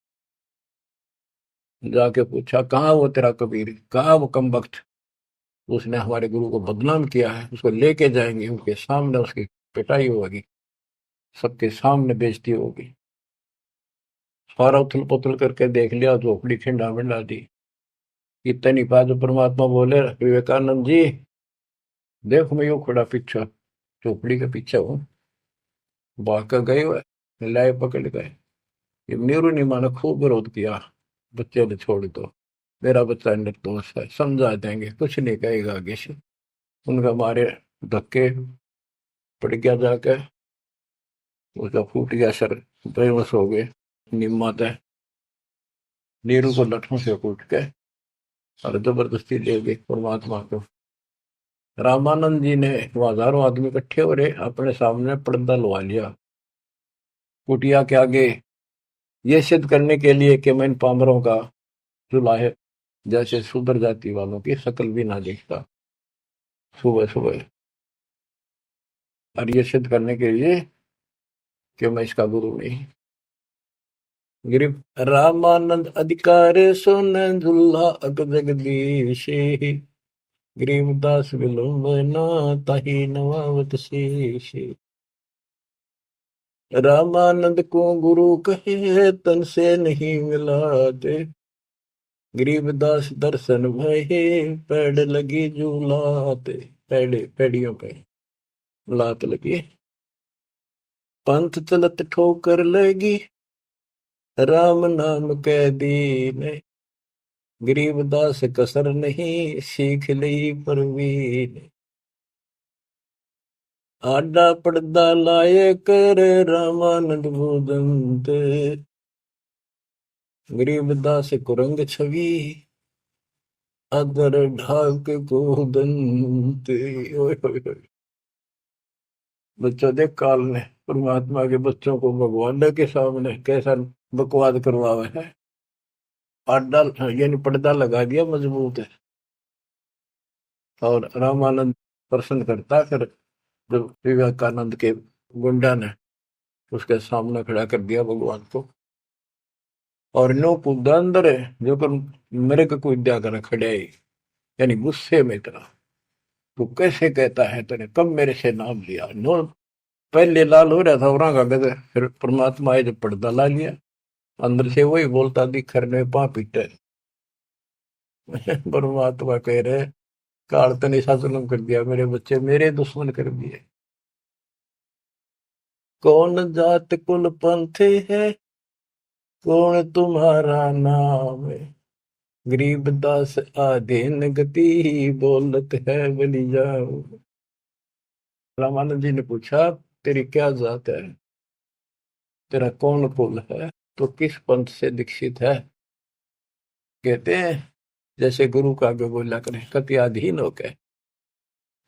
जाके पूछा कहाँ वो तेरा कबीर, कहाँ वो कम वक्त, उसने हमारे गुरु को बदनाम किया है, उसको लेके जाएंगे, उनके सामने उसकी पिटाई होगी, सबके सामने बेइज्जती होगी। सारा उथल पुथल करके देख लिया, झोपड़ी खिंडा मिंडा दी। इतनी बात परमात्मा बोले, विवेकानंद जी देखो मैं यूं खड़ा पीछे, झोपड़ी के पीछे हूँ। भाग कर गए हुए, लाए पकड़ गए। ये नीरू नीमा ने खूब विरोध किया, बच्चे ने छोड़ दो, मेरा बच्चा निर्दोष है, समझा देंगे, कुछ नहीं कहेगा आगे से। उनका मारे धक्के पड़ गया जाके, उसका फूट गया सर, बेहोश हो गए। निम्मा तय नीरू को लठों से कूट के और जबरदस्ती ले गए परमात्मा को। रामानंद जी ने, वो हजारों आदमी इकट्ठे हो रहे, अपने सामने पर्दा लगा लिया कुटिया के आगे, ये सिद्ध करने के लिए कि मैं इन पामरों का जुलाहे जैसे शूद्र जाति वालों की शकल भी ना देखता। सुबह सुबह, और ये सिद्ध करने के लिए कि मैं इसका गुरु नहीं। गिरिव रामानंद अधिकार सुन दुल्हा अग जगदीश, गरीबदास विलंबना ताहि नवावत शेष। रामानंद को गुरु कहे तन से नहीं मिलाते, गरीबदास दर्शन भये पैड़ लगी झूलाते। पैड़े पैड़ियों पे लात लगी। पंथ चलत ठोकर लगी, राम नाम कै दीन। गरीबदास कसर नहीं, सीख ली परवीन। आडा पड़दा लाए कर, रामानंद भूदंत। गरीबदास कुरंग छवि, अदर ढाक को दंत। ओए होए होए। बच्चों देख काल ने परमात्मा के बच्चों को भगवान के सामने कैसा बकवाद करवावे है। आडा यानी पर्दा लगा दिया मजबूत है। और रामानंद प्रश्न करता, फिर जब विवेकानंद के गुंडा ने उसके सामने खड़ा कर दिया भगवान को, और नो कूदा अंदर है जो कर मेरे को कोई विद्या कर खड़े ही, यानी गुस्से में इतना, तू कैसे कहता है, तूने कब मेरे से नाम लिया। नो पहले लाल हो रहा था और का गदे, फिर परमात्मा आए जब पर्दा ला लिया, अंदर से वही बोलता दिखर ने पा पीटे। परमात्मा कह रहे काल तने ऐसा जुल्म कर दिया, मेरे बच्चे मेरे दुश्मन कर दिए। कौन जात कुल पंथ है, कौन तुम्हारा नाम है। गरीबदास आधीन गति, बोलत है बलि जाओ। रामानंद जी ने पूछा तेरी क्या जात है, तेरा कौन कुल है, तो किस पंथ से दीक्षित है। कहते हैं जैसे गुरु का आगे बोला करें, कति अधीन होकर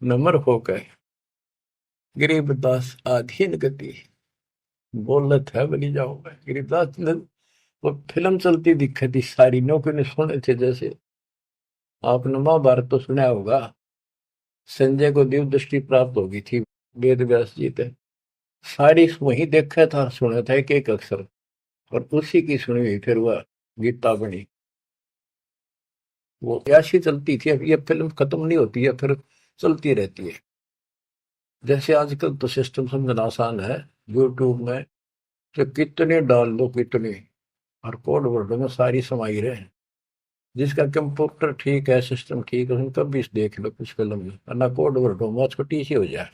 नम्र होकर, गरीबदास आधीन गति, बोलत है बलि जाओ। गरीबदास ने वो फिल्म चलती दिखी थी सारी, नौकरी ने सुने थे। जैसे आपने महाभारत तो सुना होगा, संजय को दिव्य दृष्टि प्राप्त होगी थी वेद व्यास जी थे, सारी वही देखा था सुना था एक एक अक्षर, और उसी की सुनी हुई फिर वह गीता बनी। वो ऐसी चलती थी। अब ये फिल्म खत्म नहीं होती है, फिर चलती रहती है। जैसे आजकल तो सिस्टम समझना आसान है, यूट्यूब में तो कितने डाल दो कितने, और कोड वर्ड में सारी समाई रहे। जिसका कंप्यूटर ठीक है, सिस्टम ठीक है, उनका भी देख लो कुछ फिल्म में, ना कोड वर्ड में छोटी सी हो जाए,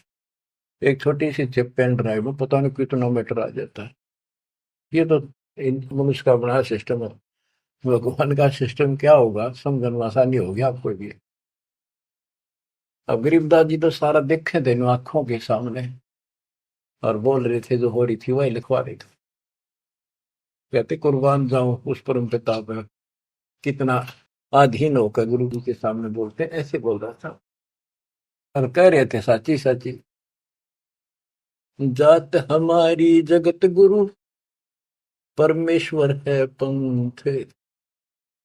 एक छोटी सी चिप पेन ड्राइव में पता नहीं कितना मीटर आ जाता है। ये तो मनुष्य का बनाया सिस्टम है। भगवान का सिस्टम क्या होगा समझने में आसानी होगी आपको भी। अब गरीबदास जी तो सारा देखे थे आंखों के सामने, और बोल रहे थे जो हो रही थी वही लिखवा रहे थे। कहते कुर्बान जाऊं उस परम पिता पर, कितना अधीन होकर गुरु जी के सामने बोलते, ऐसे बोल रहा था। और कह रहे थे साची साची, जात हमारी जगत गुरु, परमेश्वर है पंथ।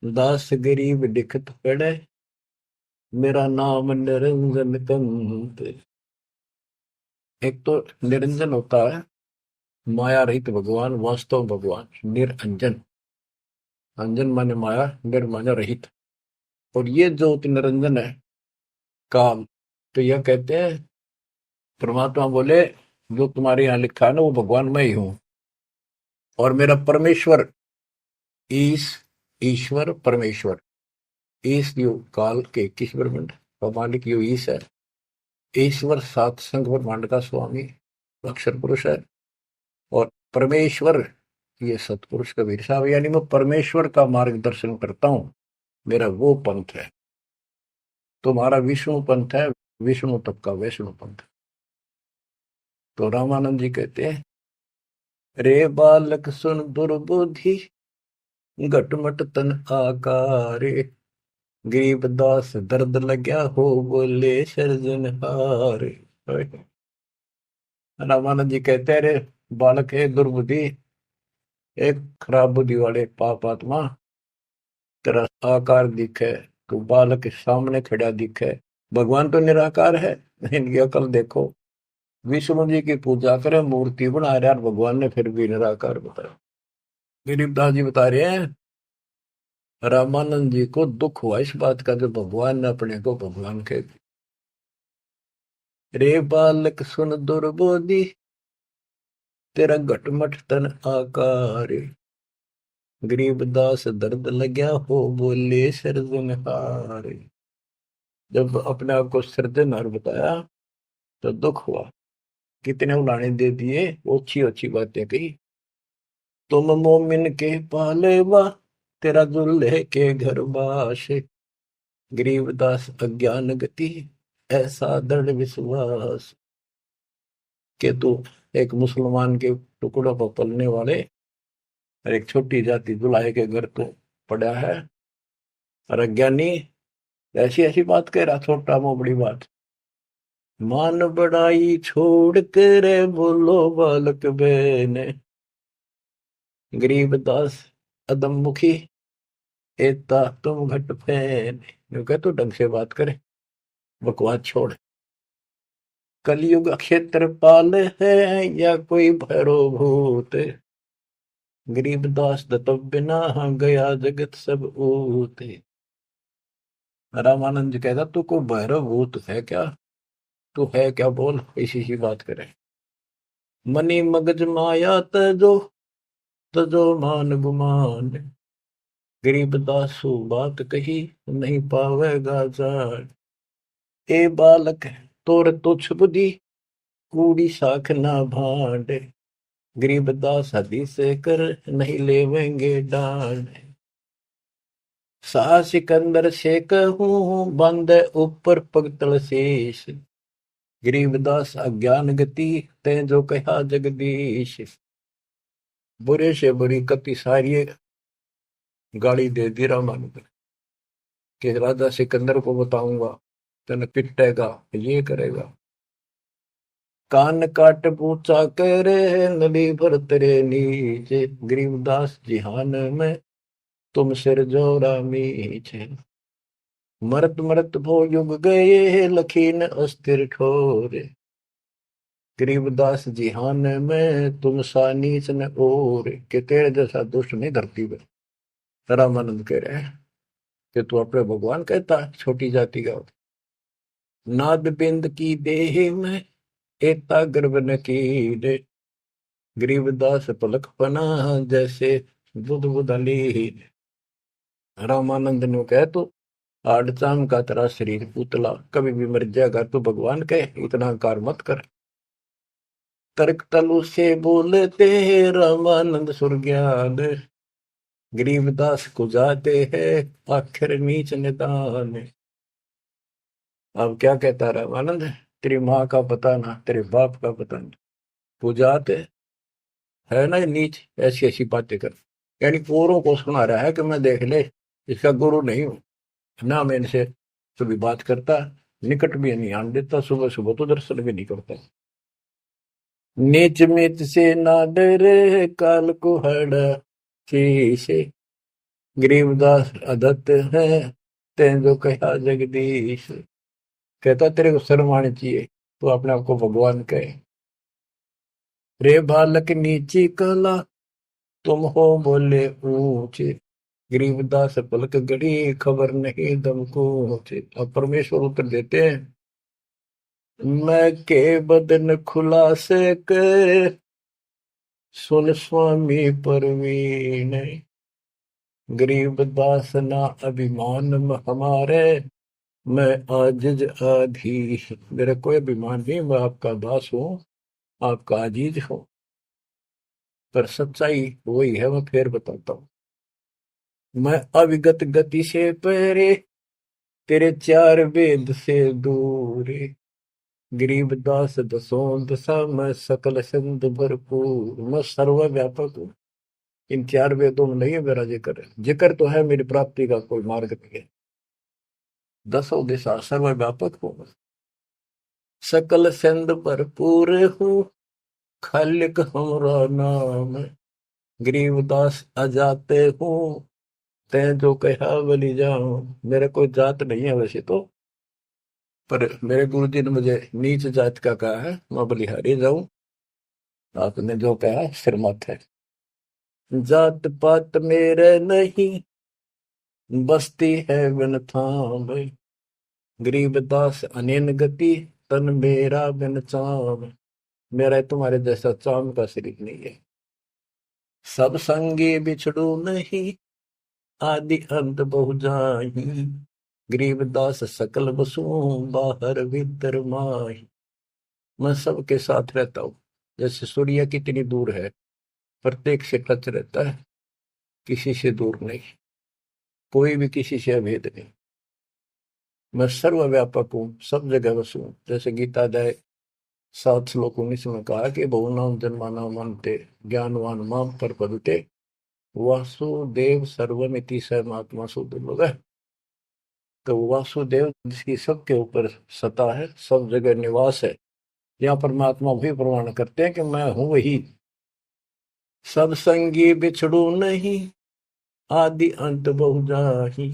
दास गरीब दिखत पड़े, मेरा नाम निरंजन कंत। एक तो निरंजन होता है माया रहित भगवान, वास्तव भगवान निरंजन। अंजन माने माया, निर माने रहित। और ये जो निरंजन है काल, तो यह कहते हैं परमात्मा बोले जो तुम्हारे यहाँ लिखा है ना वो भगवान मैं ही हूं, और मेरा परमेश्वर ईश, ईश्वर परमेश्वर, ईश यो काल के 21 ब्रह्मांड का मालिक यो ईश है। ईश्वर सात संघ ब्रह्मांड का स्वामी अक्षर पुरुष है, और परमेश्वर ये सतपुरुष कबीर साहब, यानी मैं परमेश्वर का मार्गदर्शन करता हूं, मेरा वो पंथ है। तुम्हारा विष्णु पंथ है, विष्णु तक का वैष्णु पंथ। तो रामानंद जी कहते हैं, रे बालक सुन दुर्बुद्धि, घटमट तन आकारे। गरीबदास दर्द लग्या हो, बोले सृजनहार। रामानंद जी कहते हैं, रे बालक है दुर्बुद्धि, एक खराब बुद्धि वाले पाप आत्मा, तेरा आकार दिखे तो बालक के सामने खड़ा दिखे। भगवान तो निराकार है, इनकी अकल देखो। विष्णु जी की पूजा करे, मूर्ति बना रहे, और भगवान ने फिर भी निराकार बताया। गरीबदास जी बता रहे हैं रामानंद जी को दुख हुआ इस बात का, जो भगवान ने अपने को भगवान कह दिया। रे बालक सुन दुर्बोधि, तेरा घटमट तन आकार। गरीबदास दर्द लग्या हो, बोले सृजनहार। जब अपने आप को सृजनहार बताया तो दुख हुआ। कितने उलाने दे दिए, अच्छी अच्छी बातें कही। तुम मोमिन के पालेवा, तेरा दुल्हे के घर बाश, गरीबदास अज्ञान गति, ऐसा दृढ़ विश्वास। के तू एक मुसलमान के टुकड़ों पर पलने वाले और एक छोटी जाति दुल्हे के घर तो पड़ा है, और अज्ञानी ऐसी ऐसी बात कह रहा, छोटा मो बड़ी बात। मान बड़ाई छोड़ कर बोलो बालक बहने, गरीबदास अदम मुखी, एता तुम घट पहने। यूं कह, तो ढंग से बात करे, बकवास छोड़। कलयुग क्षेत्रपाल है या कोई भैरो भूत, गरीबदास दत्त बिना गया जगत सब ऊत। रामानंद जी कहता, तू को भैरव भूत है क्या, तू है क्या, बोल। इसी सी बात करे। मनी मगज माया तजो, तजो मान गुमान, गरीबदासु बात कही, नहीं पावेगा जान। ए बालक तोर तुच्छ बुद्धि, कूड़ी साख ना भांड, गरीबदास हदीस कर, नहीं लेवेंगे डांड। सा सिकंदर से कहूं, बंद ऊपर पगतल शेष, गरीबदास अज्ञान गति, ते जो कहा जगदीश। बुरे से बुरी कति सारी गाली दे दी रामानंद कि राजा सिकंदर को बताऊंगा, तेन पिटेगा, ये करेगा। कान काट पूछा करे, नली भर तेरे नीचे, गरीबदास जिहान में, तुम सिर जोरा मीचे। मरत मरत भो युग गए, लखीन अस्थिर ठोरे, गरीबदास जिहान में, तुम सा नीच न और। के तेरे जैसा दुष्ट नहीं धरती में। रामानंद कह रहे हैं कि तू अपने भगवान कहता है छोटी जाति का। नाद बिंद की देह में, एता गर्भ न कीरे, गरीबदास पलक पना, जैसे बुध बुदली। रामानंद ने कहे, तो आड़चाम का तेरा शरीर पुतला, कभी भी मर जाएगा, तू भगवान कहे, इतना अहंकार मत कर। तर्क तलु से बोलते हैं रामानंद सुरज्ञान, गरीबदास को जाते हैं आखिर नीच निदान। अब क्या कहता रामानंद, तेरी माँ का पता ना, तेरे बाप का पता ना, पूजाते है ना नीच, ऐसी ऐसी बातें कर। यानी औरों को सुना रहा है कि मैं देख ले इसका गुरु नहीं हूं ना, मैं इनसे कभी बात करता, निकट भी नहीं आने देता, सुबह सुबह तो दर्शन भी नहीं करता। नीच मीच से ना डरे, काल को हड़ा शीशे, गरीबदास अदत्त है, तें जो कहा जगदीश। कहता तेरे को शर्म आनी चाहिए, तो अपने आप को भगवान कहे। रे बालक नीची कला, तुम हो बोले ऊंचे, गरीबदास पलक गड़ी, खबर नहीं दम को। अब परमेश्वर उत्तर देते हैं, मैं के बदन खुलासे कर, सुन स्वामी परवीन, गरीबदास ना अभिमान हमारे, मैं आजिज आधीश। मेरा कोई अभिमान नहीं, मैं आपका दास हूँ, आपका आजीज हूँ। पर सच्चाई वही है, मैं फिर बताता हूँ। मैं अविगत गति से परे, तेरे चार वेद से दूर, गरीबदास दसों दशा में सकल संत भरपूर। मैं सर्वव्यापक हूँ, इन चार वेदों में नहीं है मेरा जिक्र, जिक्र तो है मेरी प्राप्ति का कोई मार्ग नहीं है। दसों दिशा सर्वव्यापक हूँ, सकल संत भरपूर हूँ, खालिक हमरा नाम, गरीबदास अजाते हूँ, तै जो कहा बलि जाऊं। मेरा कोई जात नहीं है वैसे तो, पर मेरे गुरु जी ने मुझे नीच जात का कहा है, मैं बलिहारी जाऊं, आपने जो कहा सिर माथे। जात पात मेरे नहीं, बस्ती है बिन थाम, गरीबदास अनिन गति, तन मेरा बिन चाम। मेरा तुम्हारे जैसा चाम का शरीर नहीं है। सब संगी बिछड़ू नहीं, आदि अंत बहु जाही, गरीबदास सकल बसु, बाहर भीतर माही। मैं सबके साथ रहता हूँ। जैसे सूर्य कितनी दूर है, प्रत्येक से टच रहता है, किसी से दूर नहीं, कोई भी किसी से अभेद नहीं। मैं सर्वव्यापक हूँ, सब जगह वसु हूँ। जैसे गीताध्याय 7 श्लोक 19 में कहा कि बहुनाम जन्मानाम अन्ते ज्ञानवान माम प्रपद्यते वासुदेव सर्वमिति सर्वमात्मा सुदुर्लभ है। तो वासुदेव जिसकी सबके ऊपर सत्ता है, सब जगह निवास है, यहाँ परमात्मा भी प्रमाण करते हैं कि मैं हूं वही। सब संगी बिछड़ू नहीं, आदि अंत बहु जाही,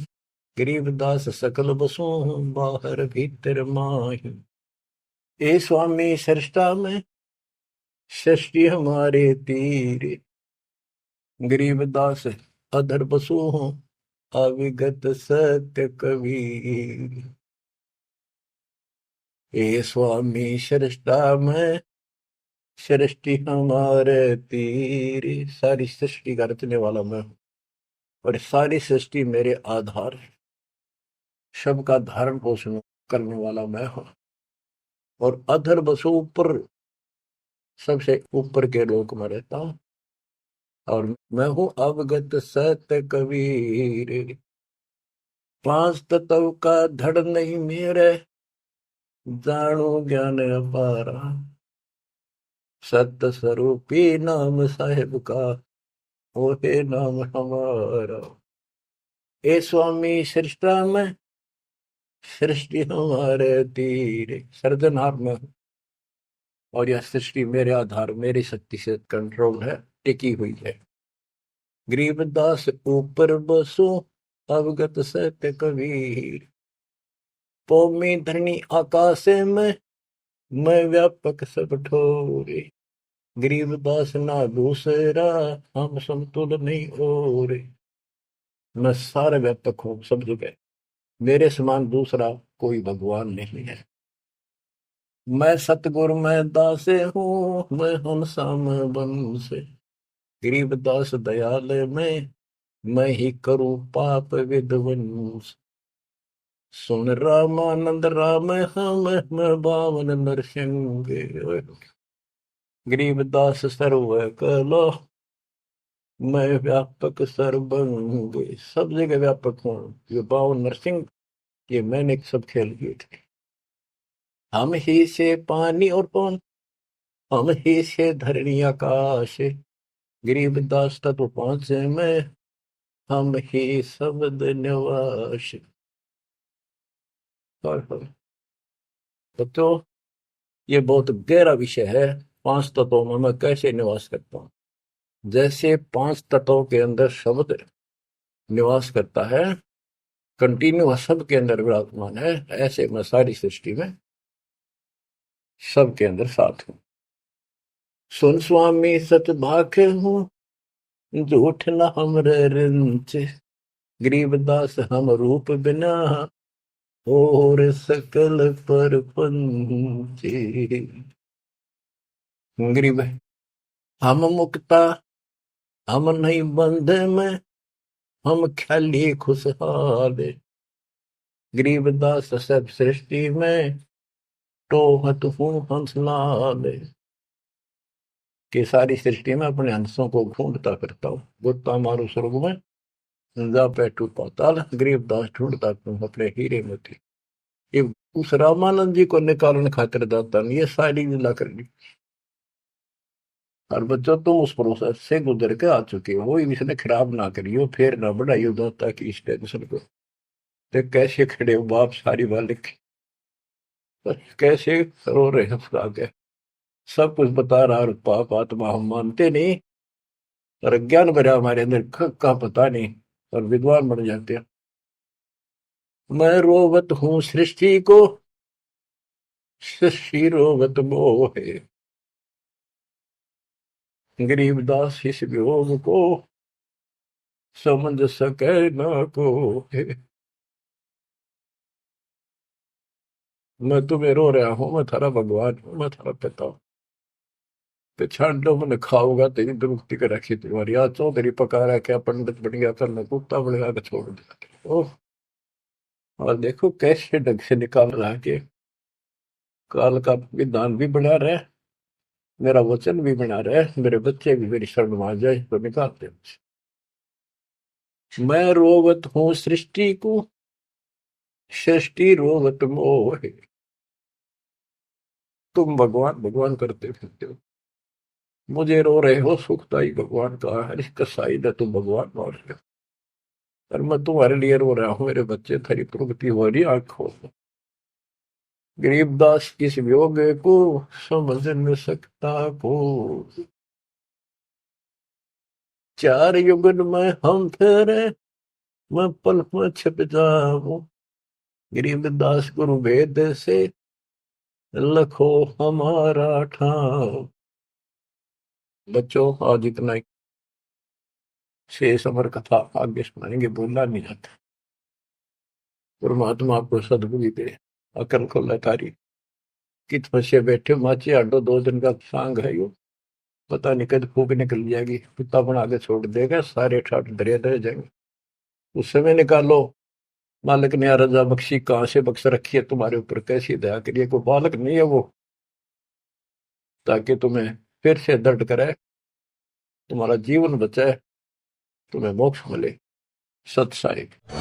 गरीबदास सकल बसु बाहर भीतर माही। ए स्वामी सृष्टा में सृष्टि हमारे तीर, गरीबदास अधर बसु हूँ अविगत सत्य कबीर। ए स्वामी सृष्टा में सृष्टि हमारे तीर, सारी सृष्टि का रचने वाला मैं हूँ और सारी सृष्टि मेरे आधार है। सबका धारण पोषण करने वाला मैं हूँ और अधर बसु ऊपर, सबसे ऊपर के लोक में रहता हूँ और मैं हूँ अवगत सत्य कबीर। पांच तत्व का धड़ नहीं मेरे, जानो ज्ञान अपारा, सत्य स्वरूपी नाम साहेब का, वो है नाम हमारा। ए स्वामी सृष्टा में सृष्टि हमारे तीर, सर्जनहार में हूँ और यह सृष्टि मेरे आधार, मेरी शक्ति से कंट्रोल है, टिकी हुई है। गरीबदास ऊपर बसो अवगत सत्य कबीर, पौमी धरणी आकाश में मैं व्यापक सब ठोरे, गरीबदास ना दूसरा हम समतुल नहीं और। मैं सारे व्यापक हूँ सब जगह, मेरे समान दूसरा कोई भगवान नहीं है। मैं सतगुरु मैं दासे हूँ, मैं हम साम बन से, गरीबदास दयाल मैं ही करूँ पाप विध्वंस। सुन रामानंद राम हम मैं बावन नरसिंह, गरीबदास सर्व कलो मैं व्यापक सर्वंग। सब जगह व्यापक हूँ। ये बावन नरसिंह, ये मैंने सब खेल किए थे। हम ही से पानी और पवन, हम ही से धरणी आकाश, गरीबदास तत्व पांच में हम ही शब्द निवास। बच्चों, ये बहुत गहरा विषय है। पांच तत्वों में मैं कैसे निवास करता हूँ। जैसे पांच तत्वों के अंदर शब्द निवास करता है, कंटिन्यू सबके अंदर विराजमान है, ऐसे मैं सारी सृष्टि में सबके अंदर साथ हूँ। सुन स्वामी सत भाखे हूँ, झूठ न हमरे रिंच, गरीबदास हम रूप बिना और सकल पर पंचे। गरीब हम मुक्ता, हम नहीं बंधे में, हम ख्याली खुशहाल, गरीबदास सब सृष्टि में टोहत हूँ हंसलाल। कि सारी सृष्टि में अपने हंसों को ढूंढता फिरता हूँ, गोता मारू स्वर्ग में जा बैठू पाताल, गरीबदास ढूंढता हूँ अपने हीरे मोती। ये उस रामानंद जी को निकालने खातिर दाता ने ये सारी लीला कर ली। और बच्चों, तुम उस प्रोसेस से गुजर के आ चुके हो, इसने खराब ना करियो, फिर ना बढ़ाइयो दाता की इस टेंशन को। तो कैसे खड़े हो बाप, सारी बालिक कैसे रो रहे हो आगे, सब कुछ बता रहा और पाप आत्मा हम मानते नहीं और अज्ञान भरा हमारे अंदर का पता नहीं और विद्वान बन जाते हैं। मैं रोवत हूँ सृष्टि को, सृष्टि रोवत मोहे, गरीबदास इस वियोग को समझ सके ना को। मैं तुम्हें रो रहा हूँ, मैं थारा भगवान हूँ, मैं थारा पिता हूँ। तो छांडो मैंने खाओगा तेरी दुरुक्ति कर रखी तुम्हारी, आज चौधरी पका रहा क्या पंडित बन गया, करना कुत्ता बन गया छोड़ दिया। ओह, और देखो कैसे ढंग से निकाल रहा के काल का विधान भी बना रहे, मेरा वचन भी बना रहे, मेरे बच्चे भी मेरी शरण में आ जाए तो निकालते हैं। मैं रोवत हूँ सृष्टि को, सृष्टि रोवत मोह। तुम भगवान भगवान करते फिरते हो, मुझे रो रहे हो, सुखदाई भगवान का है, इसका शायद है तुम भगवान मान रहे हो। और मैं तुम्हारे लिए रो रहा हूँ, मेरे बच्चे थारी प्रगति हो रही आंखों में। गरीबदास किस वियोग को समझ न सकता को, चार युगन में हम फेरे, मैं पल में छिप जाऊं। गरीबदास गुरु वेद से लखो हमारा ठाव। बच्चों आज इतना ही, शेष अमर कथा आगे सुनाएंगे, बोलना नहीं जाता। परमात्मा आपको सदबुद्धि दे, अकल को लतारी। कित फंसे बैठे माची आडो, 2 दिन का सांग है यो, पता नहीं कद फूक निकल जाएगी, कुत्ता बना के छोड़ देगा, सारे ठाट दरिया दे जाएंगे। उस समय निकालो, मालिक ने रजा बख्शी, कहां से बख्श रखी है तुम्हारे ऊपर, कैसी दया करिए, कोई बालक नहीं है वो, ताकि तुम्हें फिर से दर्द करे, तुम्हारा जीवन बचाए, तुम्हें मोक्ष मिले। सत साहिब।